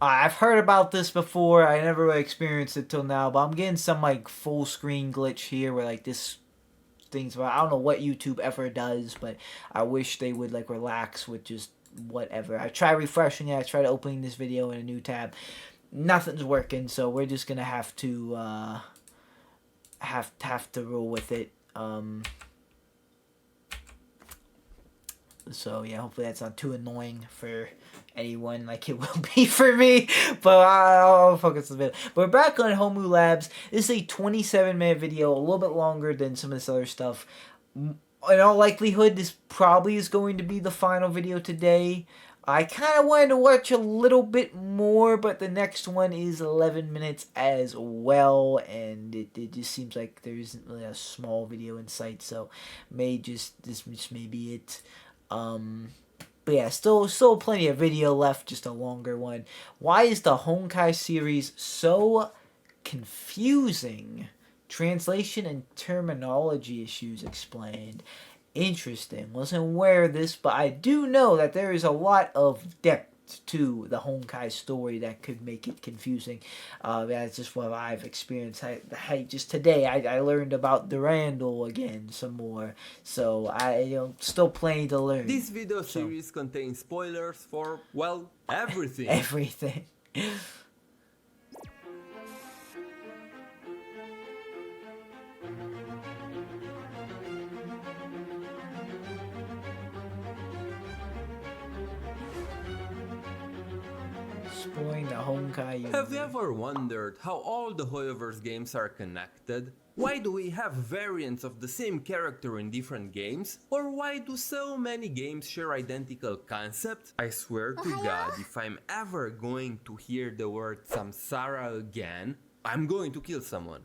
I've heard about this before. I never really experienced it till now, but I'm getting some like full screen glitch here where like this thing's, I don't know what YouTube ever does, but I wish they would like relax with just whatever. I tried refreshing it. I tried opening this video in a new tab. Nothing's working, so we're just gonna have to have to roll with it. So yeah, hopefully that's not too annoying for anyone like it will be for me. But I'll focus on the video. But we're back on Homu Labs. This is a 27-minute video, a little bit longer than some of this other stuff. In all likelihood, this probably is going to be the final video today. I kind of wanted to watch a little bit more, but the next one is 11 minutes as well, and it just seems like there isn't really a small video in sight, so this may be it. But yeah, still plenty of video left, just a longer one. Why is the Honkai series so confusing? Translation and terminology issues explained. Interesting. Wasn't aware of this, but I do know that there is a lot of depth to the Honkai story that could make it confusing. That's just what I've experienced. Just today I learned about Durandal again some more, so still plenty to learn. This video series contains spoilers for, well, everything. Everything. The Honkai universe. Have you ever wondered how all the Hoyoverse games are connected? Why do we have variants of the same character in different games? Or why do so many games share identical concepts? I swear to God, if I'm ever going to hear the word Samsara again, I'm going to kill someone.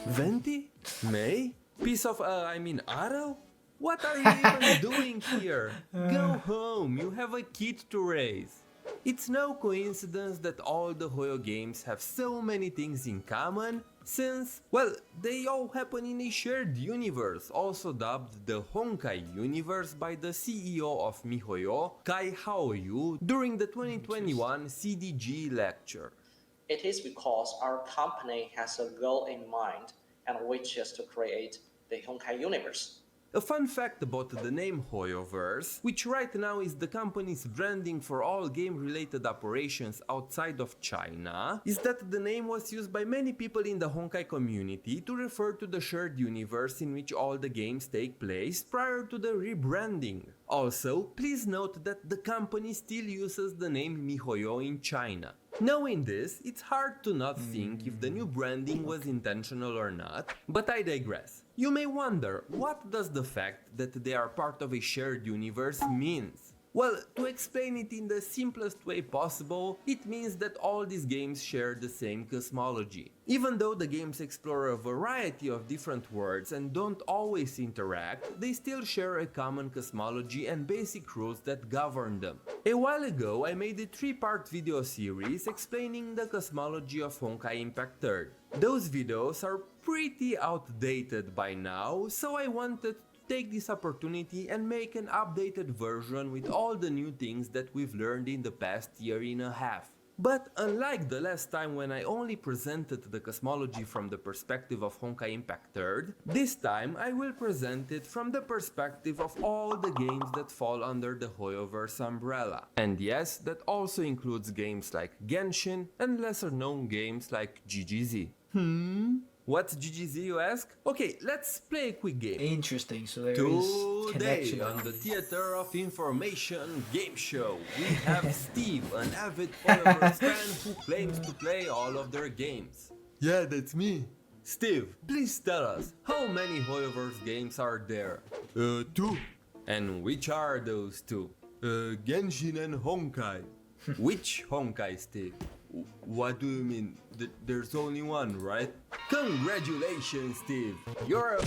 Venti? May? Piece of, Aro? What are you even doing here? Go home, you have a kid to raise. It's no coincidence that all the Hoyo games have so many things in common, since, well, they all happen in a shared universe, also dubbed the Honkai universe by the CEO of MiHoYo, Kai Haoyu, during the 2021 CDG lecture. It is because our company has a goal in mind, and which is to create the Honkai universe. A fun fact about the name Hoyoverse, which right now is the company's branding for all game-related operations outside of China, is that the name was used by many people in the Honkai community to refer to the shared universe in which all the games take place prior to the rebranding. Also, please note that the company still uses the name MiHoYo in China. Knowing this, it's hard to not think if the new branding was intentional or not, but I digress. You may wonder, what does the fact that they are part of a shared universe means? Well, to explain it in the simplest way possible, it means that all these games share the same cosmology. Even though the games explore a variety of different worlds and don't always interact, they still share a common cosmology and basic rules that govern them. A while ago, I made a 3-part video series explaining the cosmology of Honkaiimpact 3rd. Those videos are pretty outdated by now, so I wanted to take this opportunity and make an updated version with all the new things that we've learned in the past year and a half. But unlike the last time when I only presented the cosmology from the perspective of Honkaiimpact 3rd, this time I will present it from the perspective of all the games that fall under the Hoyoverse umbrella. And yes, that also includes games like Genshin and lesser known games like GGZ. What's GGZ, you ask? Okay, let's play a quick game. Interesting, so there is Today connection. on the Theater of Information game show, we have Steve, an avid Hoyoverse fan who claims to play all of their games. Yeah, that's me. Steve, please tell us, how many Hoyoverse games are there? 2. And which are those 2? Genshin and Honkai. Which Honkai, Steve? What do you mean? There's only one, right? Congratulations, Steve! You're a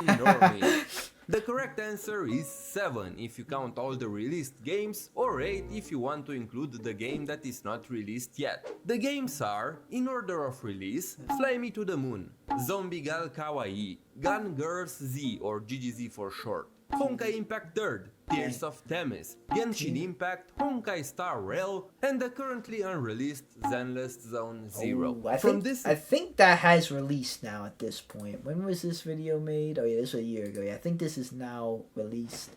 normie. The correct answer is 7 if you count all the released games, or 8 if you want to include the game that is not released yet. The games are, in order of release, Fly Me to the Moon, Zombie Gal Kawaii, Gun Girls Z or GGZ for short, Honkaiimpact 3rd, Tears of Themis, Genshin Impact, Honkai Star Rail, and the currently unreleased Zenless Zone Zero. I think that has released now at this point. When was this video made? Oh yeah, this was a year ago. Yeah, I think this is now released.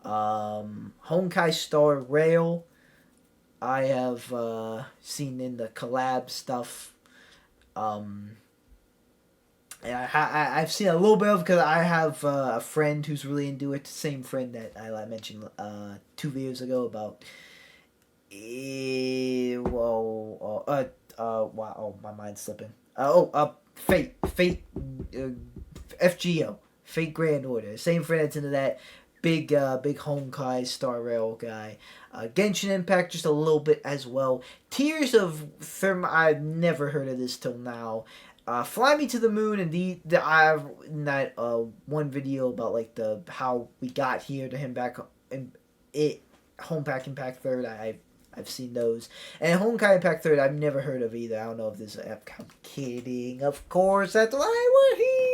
Honkai Star Rail, I have seen in the collab stuff. I've seen a little bit of, because I have a friend who's really into it. Same friend that I mentioned 2 videos ago about. Wow, my mind's slipping. Fate, FGO, Fate Grand Order. Same friend that's into that. Big Honkai Star Rail guy. Genshin Impact just a little bit as well. Tears of Therm, I've never heard of this till now. Fly Me to the Moon, and I have that one video about like how we got here to him back in Honkaiimpact 3rd. I've seen those, and Honkaiimpact 3rd I've never heard of either. I don't know if this. I'm kidding, of course. That's why we're here.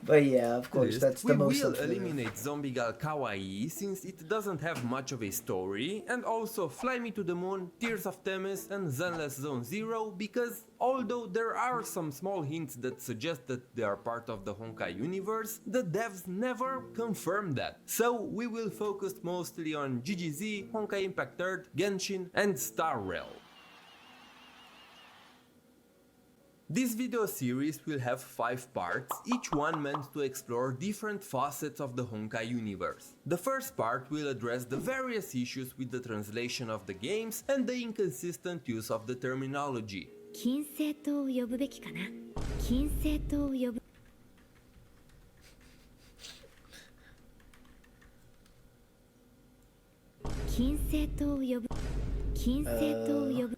But yeah, of course, that's the most. We will eliminate Zombie Gal Kawaii since it doesn't have much of a story, and also Fly Me to the Moon, Tears of Themis, and Zenless Zone Zero, because although there are some small hints that suggest that they are part of the Honkai universe, the devs never confirmed that. So we will focus mostly on GGZ, Honkaiimpact 3rd, Genshin, and Star Rail. This video series will have 5 parts, each one meant to explore different facets of the Honkai universe. The first part will address the various issues with the translation of the games and the inconsistent use of the terminology. 金星島を呼ぶべきかな。金星島を呼ぶ。金星島を呼ぶ。金星島を呼ぶ。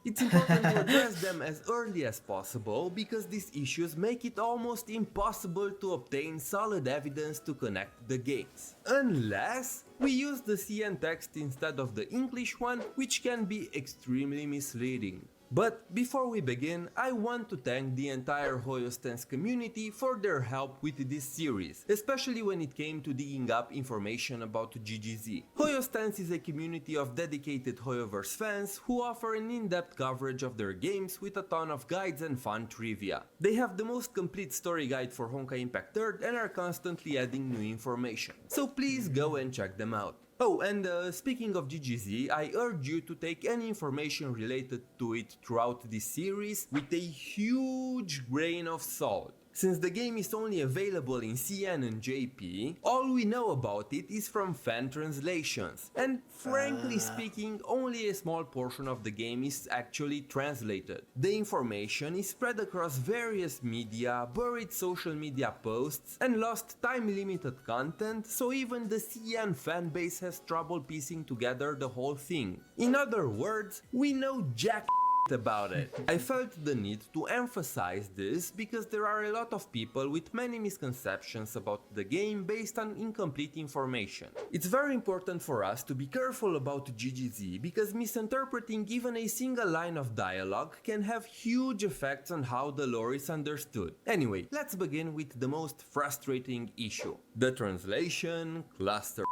It's important to address them as early as possible because these issues make it almost impossible to obtain solid evidence to connect the games. Unless we use the CN text instead of the English one, which can be extremely misleading. But before we begin, I want to thank the entire HoYoStance community for their help with this series, especially when it came to digging up information about GGZ. HoYoStance is a community of dedicated HoYoverse fans who offer an in-depth coverage of their games with a ton of guides and fun trivia. They have the most complete story guide for Honkaiimpact 3rd and are constantly adding new information. So please go and check them out. Oh, and speaking of GGZ, I urge you to take any information related to it throughout this series with a huge grain of salt. Since the game is only available in CN and JP, all we know about it is from fan translations. And frankly speaking, only a small portion of the game is actually translated. The information is spread across various media, buried social media posts, and lost time-limited content, so even the CN fanbase has trouble piecing together the whole thing. In other words, we know jack about it. I felt the need to emphasize this because there are a lot of people with many misconceptions about the game based on incomplete information. It's very important for us to be careful about GGZ because misinterpreting even a single line of dialogue can have huge effects on how the lore is understood. Anyway, let's begin with the most frustrating issue: the translation cluster.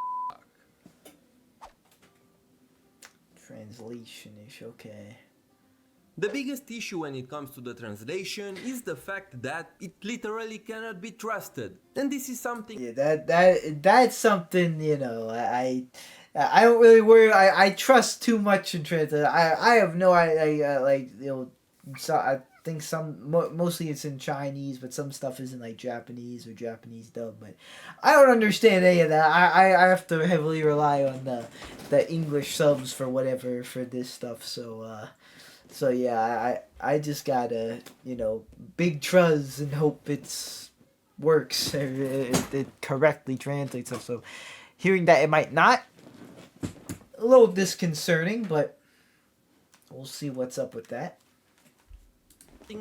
Translation issue, okay. The biggest issue when it comes to the translation is the fact that it literally cannot be trusted. And this is something... Yeah, that's something, you know, I don't really worry. I trust too much in translation. I have no idea, like, you know, so I think mostly it's in Chinese, but some stuff is in, like, Japanese or Japanese dub, but I don't understand any of that. I have to heavily rely on the English subs for this stuff, so yeah, I just gotta, you know, big trust and hope it works, it correctly translates stuff. So hearing that it might not, a little disconcerting, but we'll see what's up with that.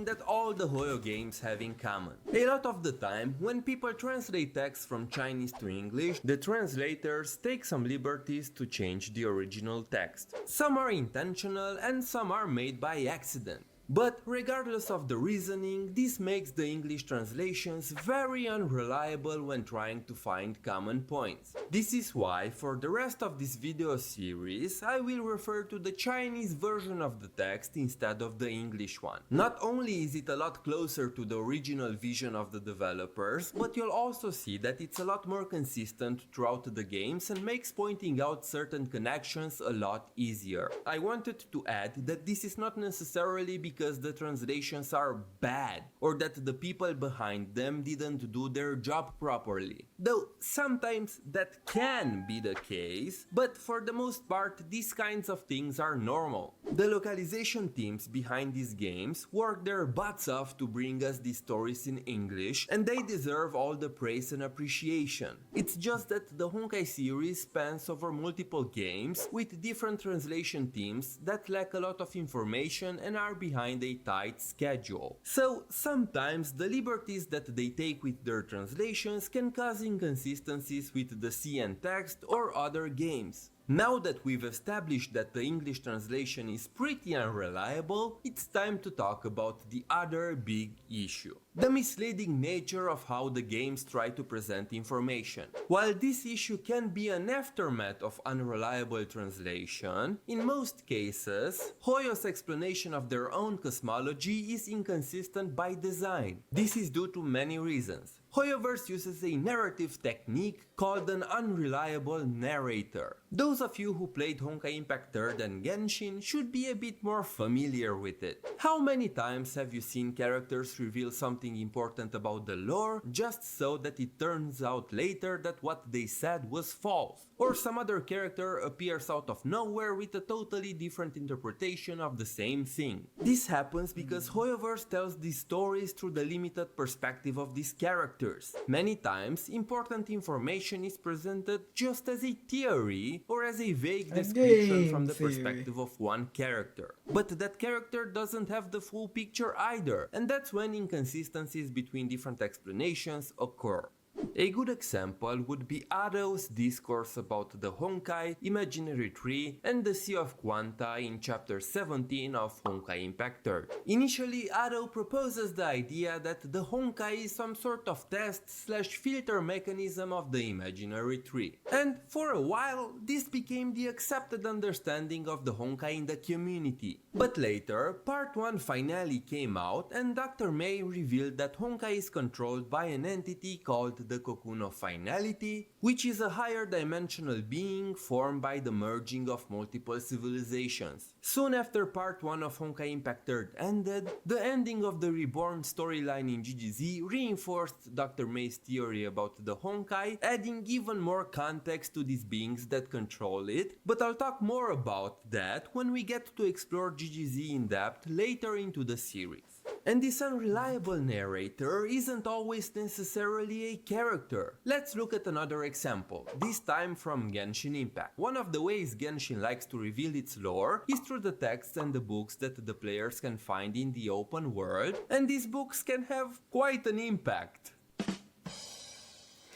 That all the Hoyo games have in common. A lot of the time, when people translate text from Chinese to English, the translators take some liberties to change the original text. Some are intentional and some are made by accident. But regardless of the reasoning, this makes the English translations very unreliable when trying to find common points. This is why, for the rest of this video series, I will refer to the Chinese version of the text instead of the English one. Not only is it a lot closer to the original vision of the developers, but you'll also see that it's a lot more consistent throughout the games and makes pointing out certain connections a lot easier. I wanted to add that this is not necessarily because the translations are bad or that the people behind them didn't do their job properly. Though sometimes that can be the case, but for the most part these kinds of things are normal. The localization teams behind these games work their butts off to bring us these stories in English, and they deserve all the praise and appreciation. It's just that the Honkai series spans over multiple games with different translation teams that lack a lot of information and are behind a tight schedule. So sometimes the liberties that they take with their translations can cause inconsistencies with the CN text or other games. Now that we've established that the English translation is pretty unreliable, it's time to talk about the other big issue: the misleading nature of how the games try to present information. While this issue can be an aftermath of unreliable translation, in most cases, Hoyo's explanation of their own cosmology is inconsistent by design. This is due to many reasons. Hoyoverse uses a narrative technique called an unreliable narrator. Those of you who played Honkaiimpact 3rd and Genshin should be a bit more familiar with it. How many times have you seen characters reveal something important about the lore just so that it turns out later that what they said was false? Or some other character appears out of nowhere with a totally different interpretation of the same thing. This happens because Hoyoverse tells these stories through the limited perspective of these characters. characters. Many times, important information is presented just as a theory or as a vague description from the perspective of one character. But that character doesn't have the full picture either, and that's when inconsistencies between different explanations occur. A good example would be Ado's discourse about the Honkai imaginary tree and the Sea of Quanta in chapter 17 of Honkaiimpact 3rd. Initially, Ado proposes the idea that the Honkai is some sort of test/filter mechanism of the imaginary tree. And for a while, this became the accepted understanding of the Honkai in the community. But later, part 1 finally came out and Dr. May revealed that Honkai is controlled by an entity called the Cocoon of Finality, which is a higher dimensional being formed by the merging of multiple civilizations. Soon after part 1 of Honkaiimpact 3rd ended, the ending of the Reborn storyline in GGZ reinforced Dr. May's theory about the Honkai, adding even more context to these beings that control it, but I'll talk more about that when we get to explore GGZ in depth later into the series. And this unreliable narrator isn't always necessarily a character. Let's look at another example, this time from Genshin Impact. One of the ways Genshin likes to reveal its lore is through the texts and the books that the players can find in the open world, and these books can have quite an impact.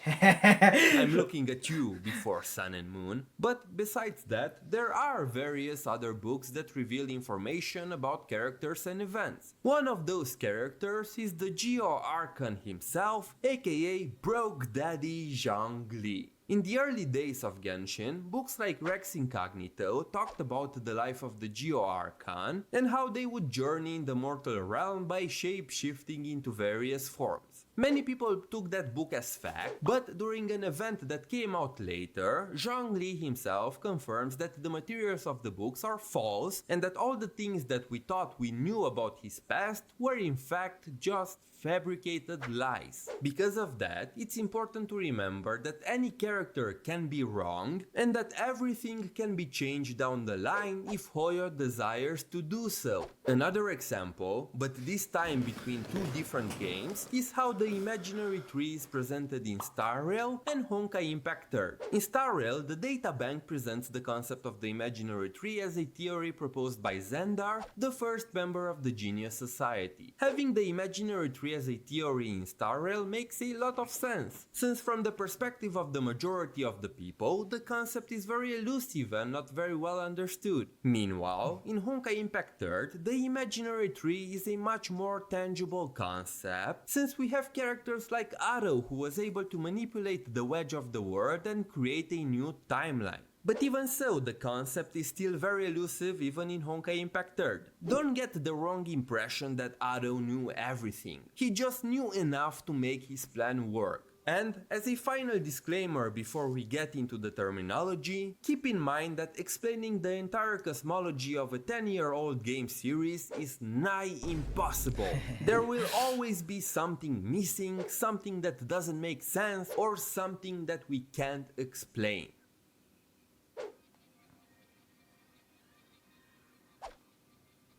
I'm looking at you before Sun and Moon. But besides that, there are various other books that reveal information about characters and events. One of those characters is the Geo Archon himself, aka Broke Daddy Zhongli. In the early days of Genshin, books like Rex Incognito talked about the life of the Geo Archon and how they would journey in the mortal realm by shape-shifting into various forms. Many people took that book as fact, but during an event that came out later, Zhongli himself confirms that the materials of the books are false and that all the things that we thought we knew about his past were in fact just fabricated lies. Because of that, it's important to remember that any character can be wrong and that everything can be changed down the line if Hoyo desires to do so. Another example, but this time between two different games, is how the imaginary tree is presented in Star Rail and Honkaiimpact 3rd. In Star Rail, the databank presents the concept of the imaginary tree as a theory proposed by Zendar, the first member of the Genius Society. Having the imaginary tree as a theory in Star Rail makes a lot of sense, since from the perspective of the majority of the people, the concept is very elusive and not very well understood. Meanwhile, in Honkaiimpact 3rd, the imaginary tree is a much more tangible concept, since we have characters like Ado, who was able to manipulate the wedge of the world and create a new timeline. But even so, the concept is still very elusive even in Honkaiimpact 3rd. Don't get the wrong impression that Ado knew everything. He just knew enough to make his plan work. And as a final disclaimer before we get into the terminology, keep in mind that explaining the entire cosmology of a 10-year-old game series is nigh impossible. There will always be something missing, something that doesn't make sense, or something that we can't explain.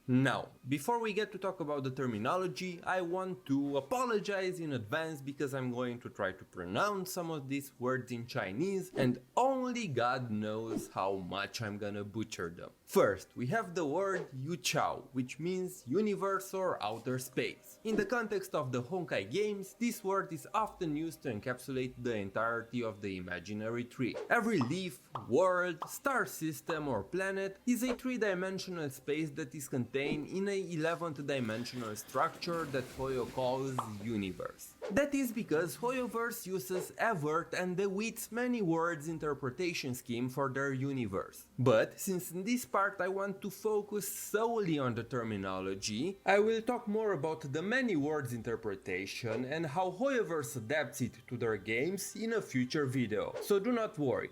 Now, before we get to talk about the terminology, I want to apologize in advance because I'm going to try to pronounce some of these words in Chinese and only God knows how much I'm gonna butcher them. First, we have the word Yuchao, which means universe or outer space. In the context of the Honkai games, this word is often used to encapsulate the entirety of the imaginary tree. Every leaf, world, star system or planet is a three-dimensional space that is contained in a 11th dimensional structure that Hoyo calls universe. That is because Hoyoverse uses Evert and DeWitt's many words interpretation scheme for their universe. But since in this part I want to focus solely on the terminology, I will talk more about the many words interpretation and how Hoyoverse adapts it to their games in a future video, so do not worry.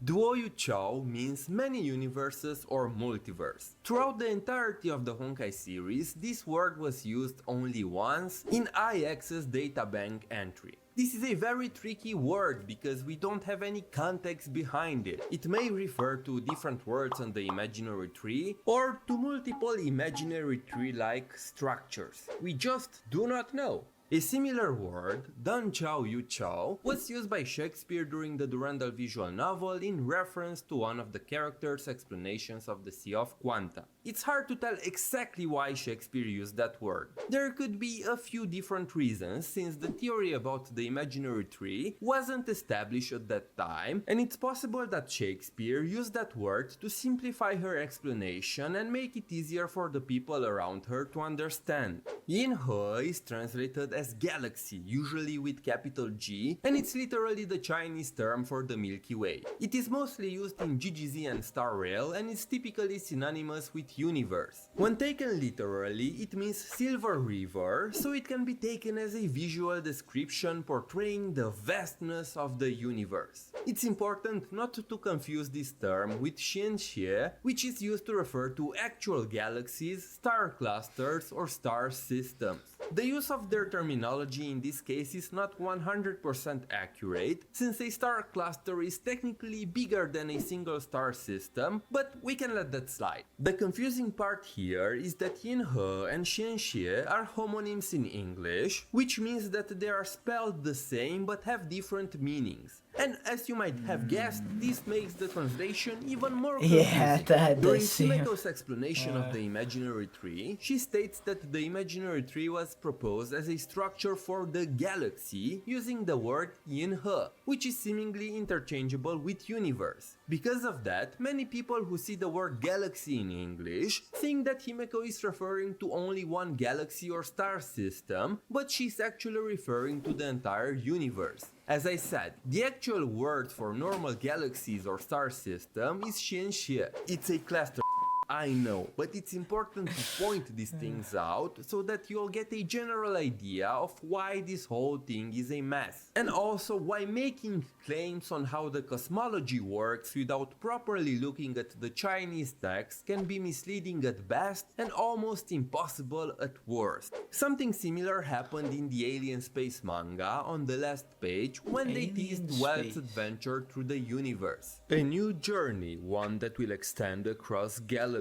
Duo Yuchao means many universes or multiverse. Throughout the entirety of the Honkai series, this word was used only once in IX's databank entry. This is a very tricky word because we don't have any context behind it. It may refer to different words on the imaginary tree or to multiple imaginary tree-like structures. We just do not know. A similar word, Dan Chao Yu Chao, was used by Shakespeare during the Durandal visual novel in reference to one of the characters' explanations of the Sea of Quanta. It's hard to tell exactly why Shakespeare used that word. There could be a few different reasons, since the theory about the imaginary tree wasn't established at that time, and it's possible that Shakespeare used that word to simplify her explanation and make it easier for the people around her to understand. Yin He is translated as galaxy, usually with capital G, and it's literally the Chinese term for the Milky Way. It is mostly used in GGZ and Star Rail, and is typically synonymous with universe. When taken literally, it means silver river, so it can be taken as a visual description portraying the vastness of the universe. It's important not to confuse this term with Xianxie, which is used to refer to actual galaxies, star clusters, or star systems. The use of their terminology in this case is not 100% accurate, since a star cluster is technically bigger than a single star system, but we can let that slide. The confusing part here is that Yin He and Xianxie are homonyms in English, which means that they are spelled the same but have different meanings. And as you might have guessed, this makes the translation even more confusing. Yeah, that During does seem... Himeko's explanation of the imaginary tree, she states that the imaginary tree was proposed as a structure for the galaxy using the word Yin He, which is seemingly interchangeable with universe. Because of that, many people who see the word galaxy in English think that Himeko is referring to only one galaxy or star system, but she's actually referring to the entire universe. As I said, the actual word for normal galaxies or star system is Xianxie. It's a cluster, I know, but it's important to point these things out so that you'll get a general idea of why this whole thing is a mess. And also why making claims on how the cosmology works without properly looking at the Chinese text can be misleading at best and almost impossible at worst. Something similar happened in the Alien Space manga on the last page when they teased Welt's adventure through the universe. A new journey, one that will extend across galaxies.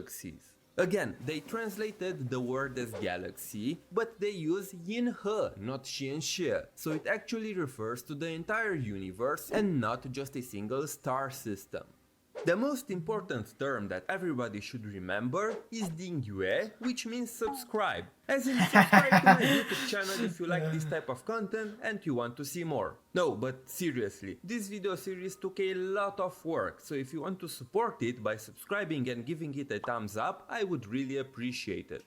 Again, they translated the word as galaxy, but they use Yin He, not Xianxie, so it actually refers to the entire universe and not just a single star system. The most important term that everybody should remember is Dingyue, which means subscribe. As in, subscribe to my YouTube channel if you like this type of content and you want to see more. No, but seriously, this video series took a lot of work, so if you want to support it by subscribing and giving it a thumbs up, I would really appreciate it.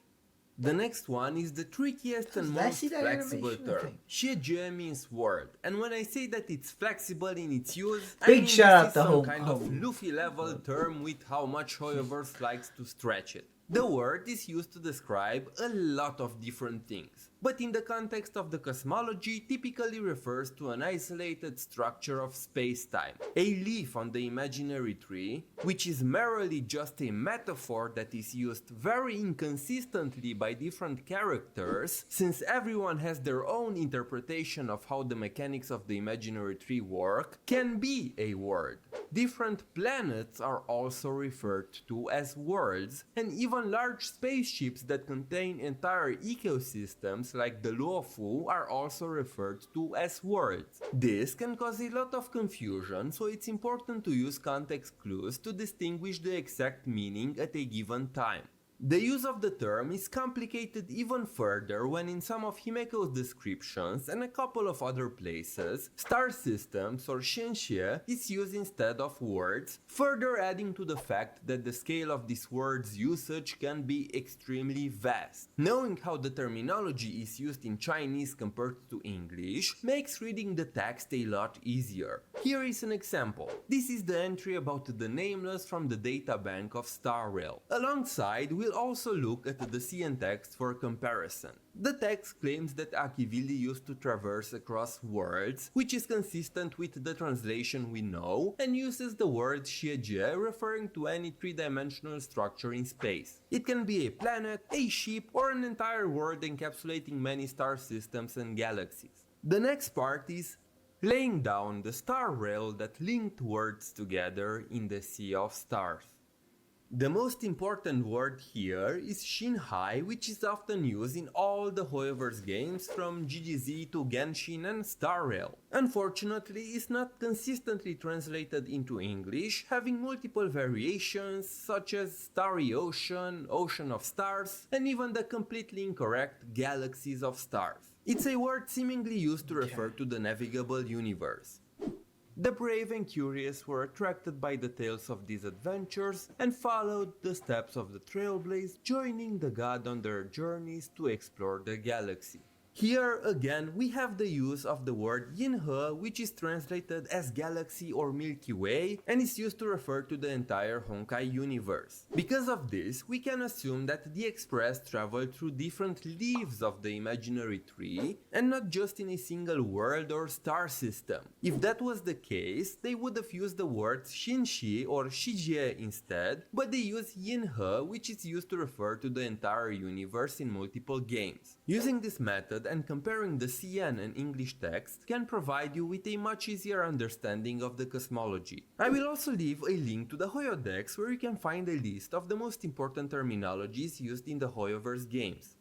The next one is the trickiest and most flexible term. Xiejie means word, and when I say that it's flexible in its use, I mean this is some kind of Luffy level term with how much Hoyoverse likes to stretch it. The word is used to describe a lot of different things, but in the context of the cosmology typically refers to an isolated structure of space-time, a leaf on the imaginary tree, which is merely just a metaphor that is used very inconsistently by different characters, since everyone has their own interpretation of how the mechanics of the imaginary tree work, can be a word. Different planets are also referred to as worlds, and even large spaceships that contain entire ecosystems like the Luofu are also referred to as worlds. This can cause a lot of confusion, so it's important to use context clues to distinguish the exact meaning at a given time. The use of the term is complicated even further when in some of Himeko's descriptions and a couple of other places, star systems or Xianxie is used instead of words, further adding to the fact that the scale of this word's usage can be extremely vast. Knowing how the terminology is used in Chinese compared to English makes reading the text a lot easier. Here is an example. This is the entry about the nameless from the databank of Star Rail. Alongside, we'll also look at the CN text for comparison. The text claims that Akivili used to traverse across worlds, which is consistent with the translation we know, and uses the word Xiejie referring to any three-dimensional structure in space. It can be a planet, a ship, or an entire world encapsulating many star systems and galaxies. The next part is laying down the star rail that linked words together in the sea of stars. The most important word here is Shinhai, which is often used in all the Hoyoverse games from GGZ to Genshin and Star Rail. Unfortunately, it's not consistently translated into English, having multiple variations such as Starry Ocean, Ocean of Stars, and even the completely incorrect Galaxies of Stars. It's a word seemingly used to refer to the navigable universe. The brave and curious were attracted by the tales of these adventures and followed the steps of the Trailblaze, joining the god on their journeys to explore the galaxy. Here again we have the use of the word Yinhe, which is translated as galaxy or Milky Way and is used to refer to the entire Honkai universe. Because of this, we can assume that the Express traveled through different leaves of the imaginary tree and not just in a single world or star system. If that was the case, they would have used the words Shinshi or Shijie instead, but they use Yinhe, which is used to refer to the entire universe in multiple games. Using this method and comparing the CN and English text can provide you with a much easier understanding of the cosmology. I will also leave a link to the Hoyodex where you can find a list of the most important terminologies used in the Hoyoverse games.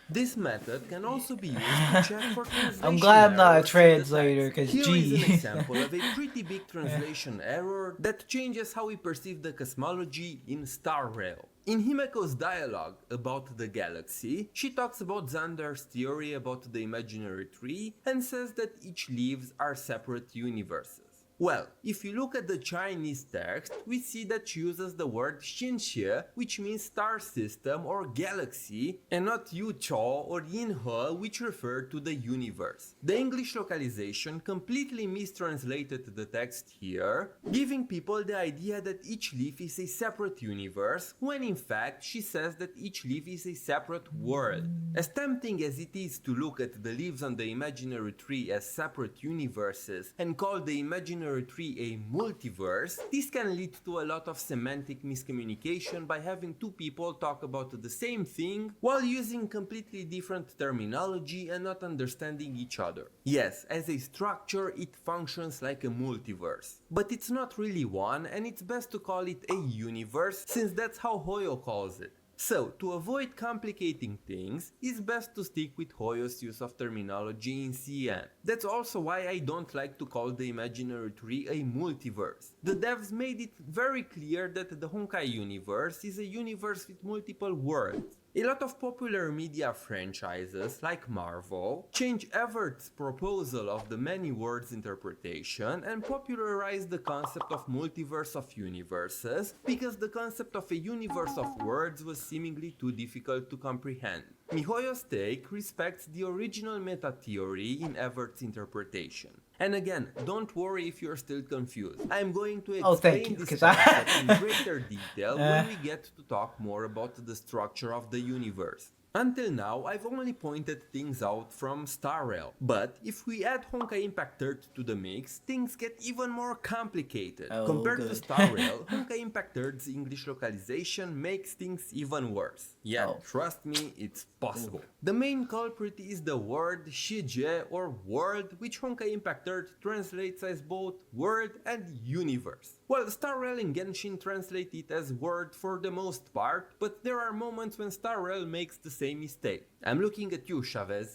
This method can also be used to check for translation I'm glad I'm not a errors in the translator, text. 'cause Here is an gee. example of a pretty big translation error that changes how we perceive the cosmology in Star Rail. In Himeko's dialogue about the galaxy, she talks about Xandar's theory about the imaginary tree and says that each leaves are separate universes. Well, if you look at the Chinese text, we see that she uses the word Xinxie, which means star system or galaxy, and not Yuchou or Yinhe, which refer to the universe. The English localization completely mistranslated the text here, giving people the idea that each leaf is a separate universe, when in fact she says that each leaf is a separate world. As tempting as it is to look at the leaves on the imaginary tree as separate universes and call the imaginary tree a multiverse, this can lead to a lot of semantic miscommunication by having two people talk about the same thing while using completely different terminology and not understanding each other. Yes, as a structure it functions like a multiverse, but it's not really one, and it's best to call it a universe since that's how Hoyo calls it. So, to avoid complicating things, it's best to stick with Hoyo's use of terminology in CN. That's also why I don't like to call the imaginary tree a multiverse. The devs made it very clear that the Honkai universe is a universe with multiple worlds. A lot of popular media franchises, like Marvel, change Everett's proposal of the many worlds interpretation and popularize the concept of multiverse of universes because the concept of a universe of worlds was seemingly too difficult to comprehend. MiHoYo's take respects the original meta-theory in Everett's interpretation. And again, don't worry if you're still confused. I'm going to explain this concept in greater detail when we get to talk more about the structure of the universe. Until now, I've only pointed things out from Star Rail, but if we add Honkaiimpact 3rd to the mix, things get even more complicated. Compared to Star Rail, Honkaiimpact 3rd's English localization makes things even worse. Yeah, trust me, it's possible. The main culprit is the word Shijie or world, which Honkaiimpact 3rd translates as both world and universe. Well, Star Rail and Genshin translate it as word for the most part, but there are moments when Star Rail makes the same mistake. I'm looking at you, Chavez.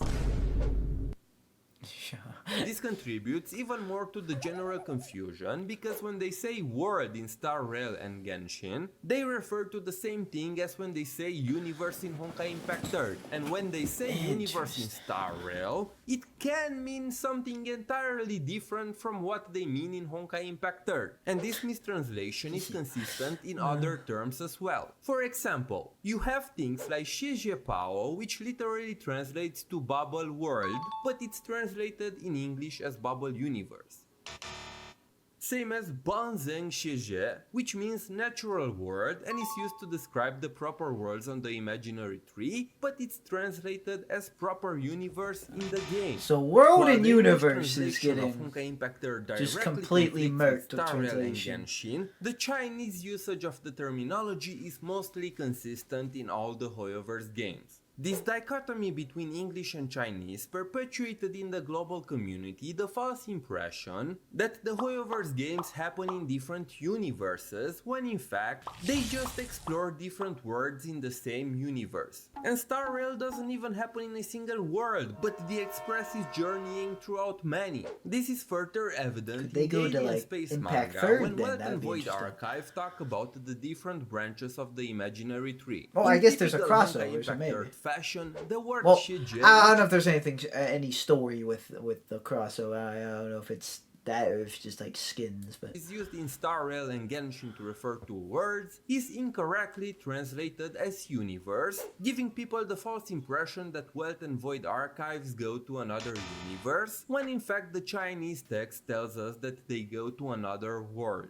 This contributes even more to the general confusion because when they say world in Star Rail and Genshin, they refer to the same thing as when they say universe in Honkaiimpact 3rd. And when they say universe in Star Rail, it can mean something entirely different from what they mean in Honkaiimpact 3rd. And this mistranslation is consistent in other terms as well. For example, you have things like Shijie Pao, which literally translates to bubble world, but it's translated in English as bubble universe. Same as Banzeng Shijie, which means natural world and is used to describe the proper worlds on the imaginary tree, but it's translated as proper universe in the game. So world and universe is getting just completely murked with translation. Genshin, the Chinese usage of the terminology is mostly consistent in all the Hoyoverse games. This dichotomy between English and Chinese perpetuated in the global community the false impression that the Hoyoverse games happen in different universes, when in fact they just explore different worlds in the same universe. And Star Rail doesn't even happen in a single world, but the Express is journeying throughout many. This is further evident in the Alien Space Impact manga, 3rd, when then? Wealth That'd and be Void interesting. Archive talk about the different branches of the imaginary tree. Oh, I In guess there's a typical crossover, Honkai so Impact maybe. 3rd fashion, the word Well, Shijie, I don't know if there's any story with the crossover. I don't know if it's that or if it's just like skins, but is used in Star Rail and Genshin to refer to words, is incorrectly translated as universe, giving people the false impression that Wealth and Void archives go to another universe, when in fact the Chinese text tells us that they go to another world.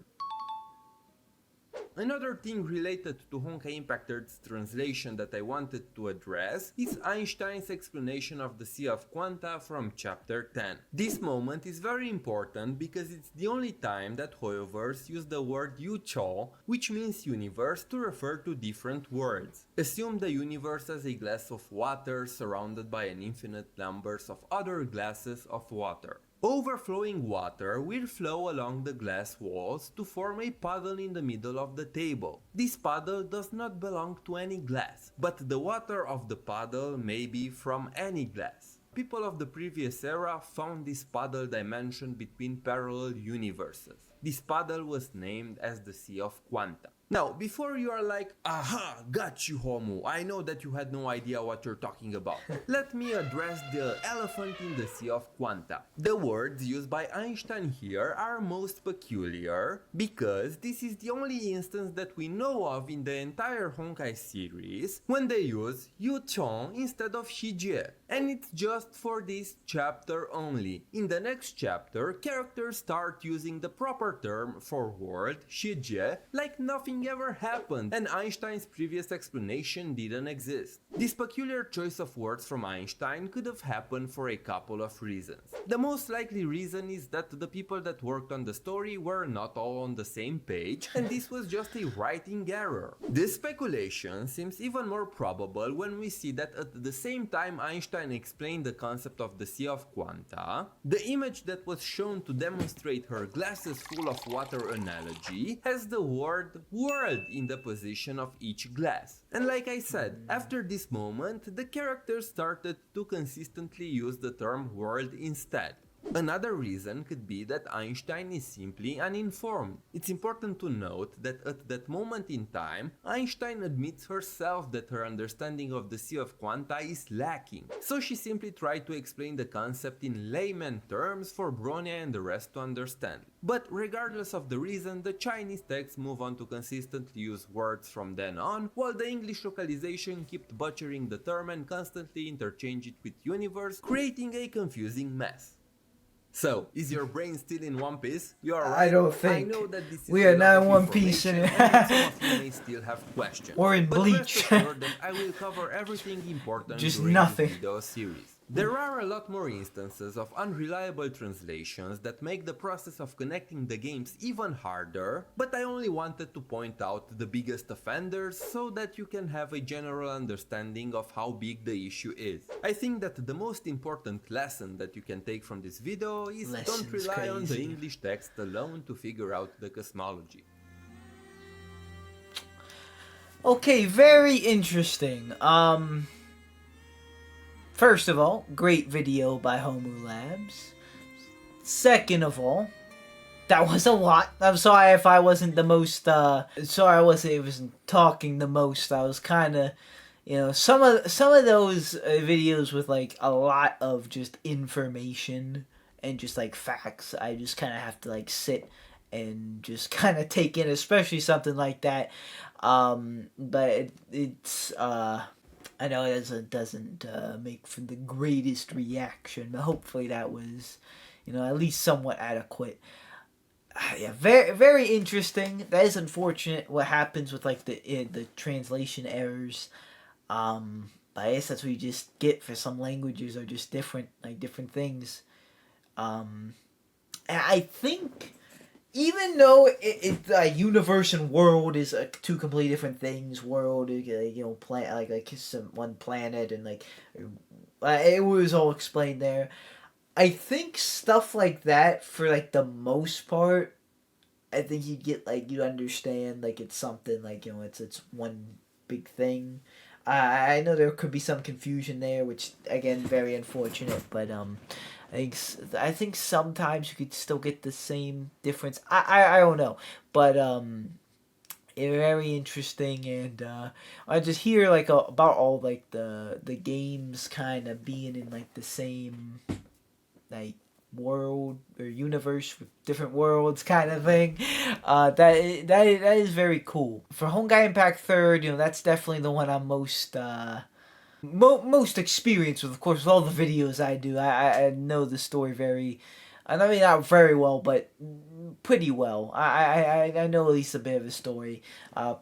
Another thing related to Honkaiimpact's translation that I wanted to address is Einstein's explanation of the Sea of Quanta from chapter 10. This moment is very important because it's the only time that Hoyoverse used the word Yuchou, which means universe, to refer to different worlds. Assume the universe as a glass of water surrounded by an infinite numbers of other glasses of water. Overflowing water will flow along the glass walls to form a puddle in the middle of the table. This puddle does not belong to any glass, but the water of the puddle may be from any glass. People of the previous era found this puddle dimension between parallel universes. This puddle was named as the Sea of Quanta. Now, before you are like, aha, got you, Homo, I know that you had no idea what you're talking about. Let me address the elephant in the Sea of Quanta. The words used by Einstein here are most peculiar because this is the only instance that we know of in the entire Honkai series when they use Yuchou instead of Shijie. And it's just for this chapter only. In the next chapter, characters start using the proper term for world, Shijie, like nothing ever happened and Einstein's previous explanation didn't exist. This peculiar choice of words from Einstein could have happened for a couple of reasons. The most likely reason is that the people that worked on the story were not all on the same page and this was just a writing error. This speculation seems even more probable when we see that at the same time Einstein explained the concept of the Sea of Quanta, the image that was shown to demonstrate her glasses full of water analogy has the word world in the position of each glass. And like I said, after this moment, the characters started to consistently use the term world instead. Another reason could be that Einstein is simply uninformed. It's important to note that at that moment in time, Einstein admits herself that her understanding of the Sea of Quanta is lacking. So she simply tried to explain the concept in layman terms for Bronya and the rest to understand. But regardless of the reason, the Chinese texts move on to consistently use words from then on, while the English localization kept butchering the term and constantly interchange it with universe, creating a confusing mess. So, is your brain still in One Piece? You are right. I don't think. I know that this is We are a lot not of in One Piece information and some of you may still have questions. We're in But Bleach. rest assured that I will cover everything important Just during nothing. this video series. There are a lot more instances of unreliable translations that make the process of connecting the games even harder, but I only wanted to point out the biggest offenders so that you can have a general understanding of how big the issue is. I think that the most important lesson that you can take from this video is don't rely on the English text alone to figure out the cosmology. Okay, very interesting. First of all, great video by Homu Labs. Second of all, that was a lot. I'm sorry if I wasn't the most, sorry I wasn't talking the most. I was kind of, you know, some of those videos with like a lot of just information and just like facts, I just kind of have to like sit and just kind of take in, especially something like that. But it's I know it doesn't make for the greatest reaction, but hopefully that was, you know, at least somewhat adequate. Yeah, very very interesting. That is unfortunate what happens with like the translation errors. But I guess that's what you just get for some languages are just different, like different things. And I think even though universe and world is two completely different things. World, like one planet, and it was all explained there. I think stuff like that, for like the most part, I think you'd understand, like it's something like, it's one big thing. I know there could be some confusion there, which again, very unfortunate, but I think sometimes you could still get the same difference. I don't know, but very interesting, and I just hear like about all like the games kind of being in like the same like world or universe with different worlds kind of thing. That is very cool. For Honkaiimpact 3rd, that's definitely the one I'm most most experienced with. Of course, with all the videos I do, I know the story very, I mean, not very well, but pretty well. I know at least a bit of the story.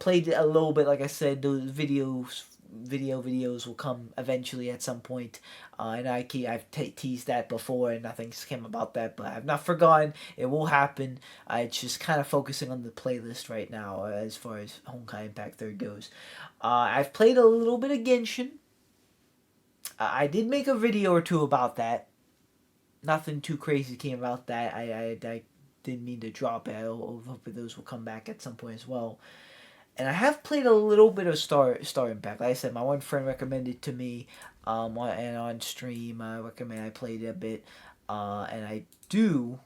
Played it a little bit, like I said. Those videos will come eventually at some point, and I've teased that before, and nothing's came about that, but I've not forgotten. It will happen. It's just kind of focusing on the playlist right now as far as Honkaiimpact 3rd goes. I've played a little bit of Genshin. I did make a video or two about that. Nothing too crazy came about that. I didn't mean to drop it. I hope those will come back at some point as well. And I have played a little bit of Star Impact. Like I said, my one friend recommended to me, and on stream, I played it a bit, and I do,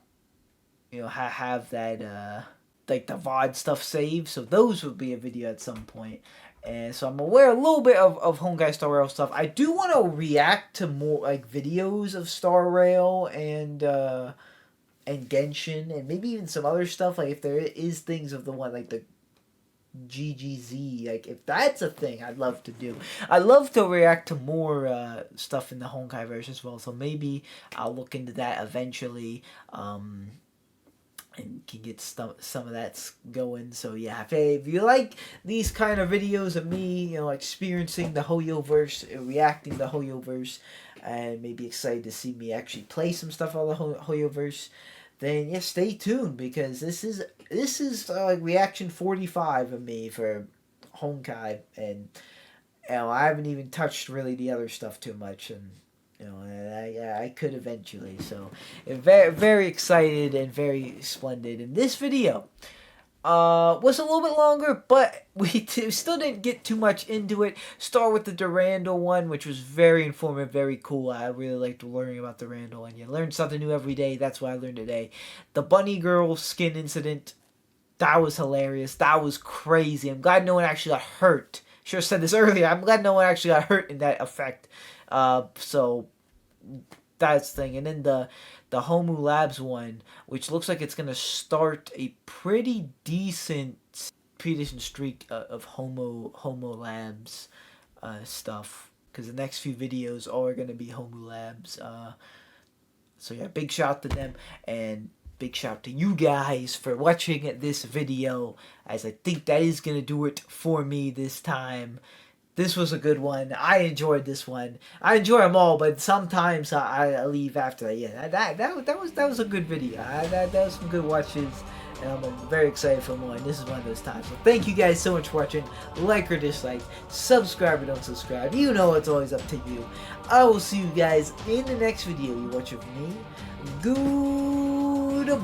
have that like the VOD stuff saved. So those would be a video at some point. And so I'm aware a little bit of Honkai Star Rail stuff. I do want to react to more like videos of Star Rail and Genshin, and maybe even some other stuff. Like if there is things of the one like the GGZ, like if that's a thing, I'd love to do. I'd love to react to more stuff in the Honkai version as well. So maybe I'll look into that eventually. And can get some of that going. So yeah, if you like these kind of videos of me, experiencing the Hoyoverse, reacting to the Hoyoverse, and maybe excited to see me actually play some stuff on the Hoyoverse, then yeah, stay tuned, because this is like reaction 45 of me for Honkai, and I haven't even touched really the other stuff too much, and I could eventually. So very, very excited and very splendid. And this video was a little bit longer, but we still didn't get too much into it. Start with the Durandal one, which was very informative, very cool. I really liked learning about Durandal, and you learn something new every day. That's what I learned today. The bunny girl skin incident, that was hilarious. That was crazy. I'm glad no one actually got hurt. Should have said this earlier. I'm glad no one actually got hurt in that effect. So that's the thing. And then the Homu Labs one, which looks like it's gonna start a pretty decent streak of Homo Labs stuff, because the next few videos are gonna be Homu Labs. So yeah, big shout to them, and big shout to you guys for watching this video, as I think that is gonna do it for me this time. This was a good one. I enjoyed this one. I enjoy them all, but sometimes I leave after. Yeah, that was a good video. That was some good watches, and I'm very excited for more. And this is one of those times. So thank you guys so much for watching. Like or dislike, subscribe or don't subscribe. You know it's always up to you. I will see you guys in the next video you watch of me. Goodbye.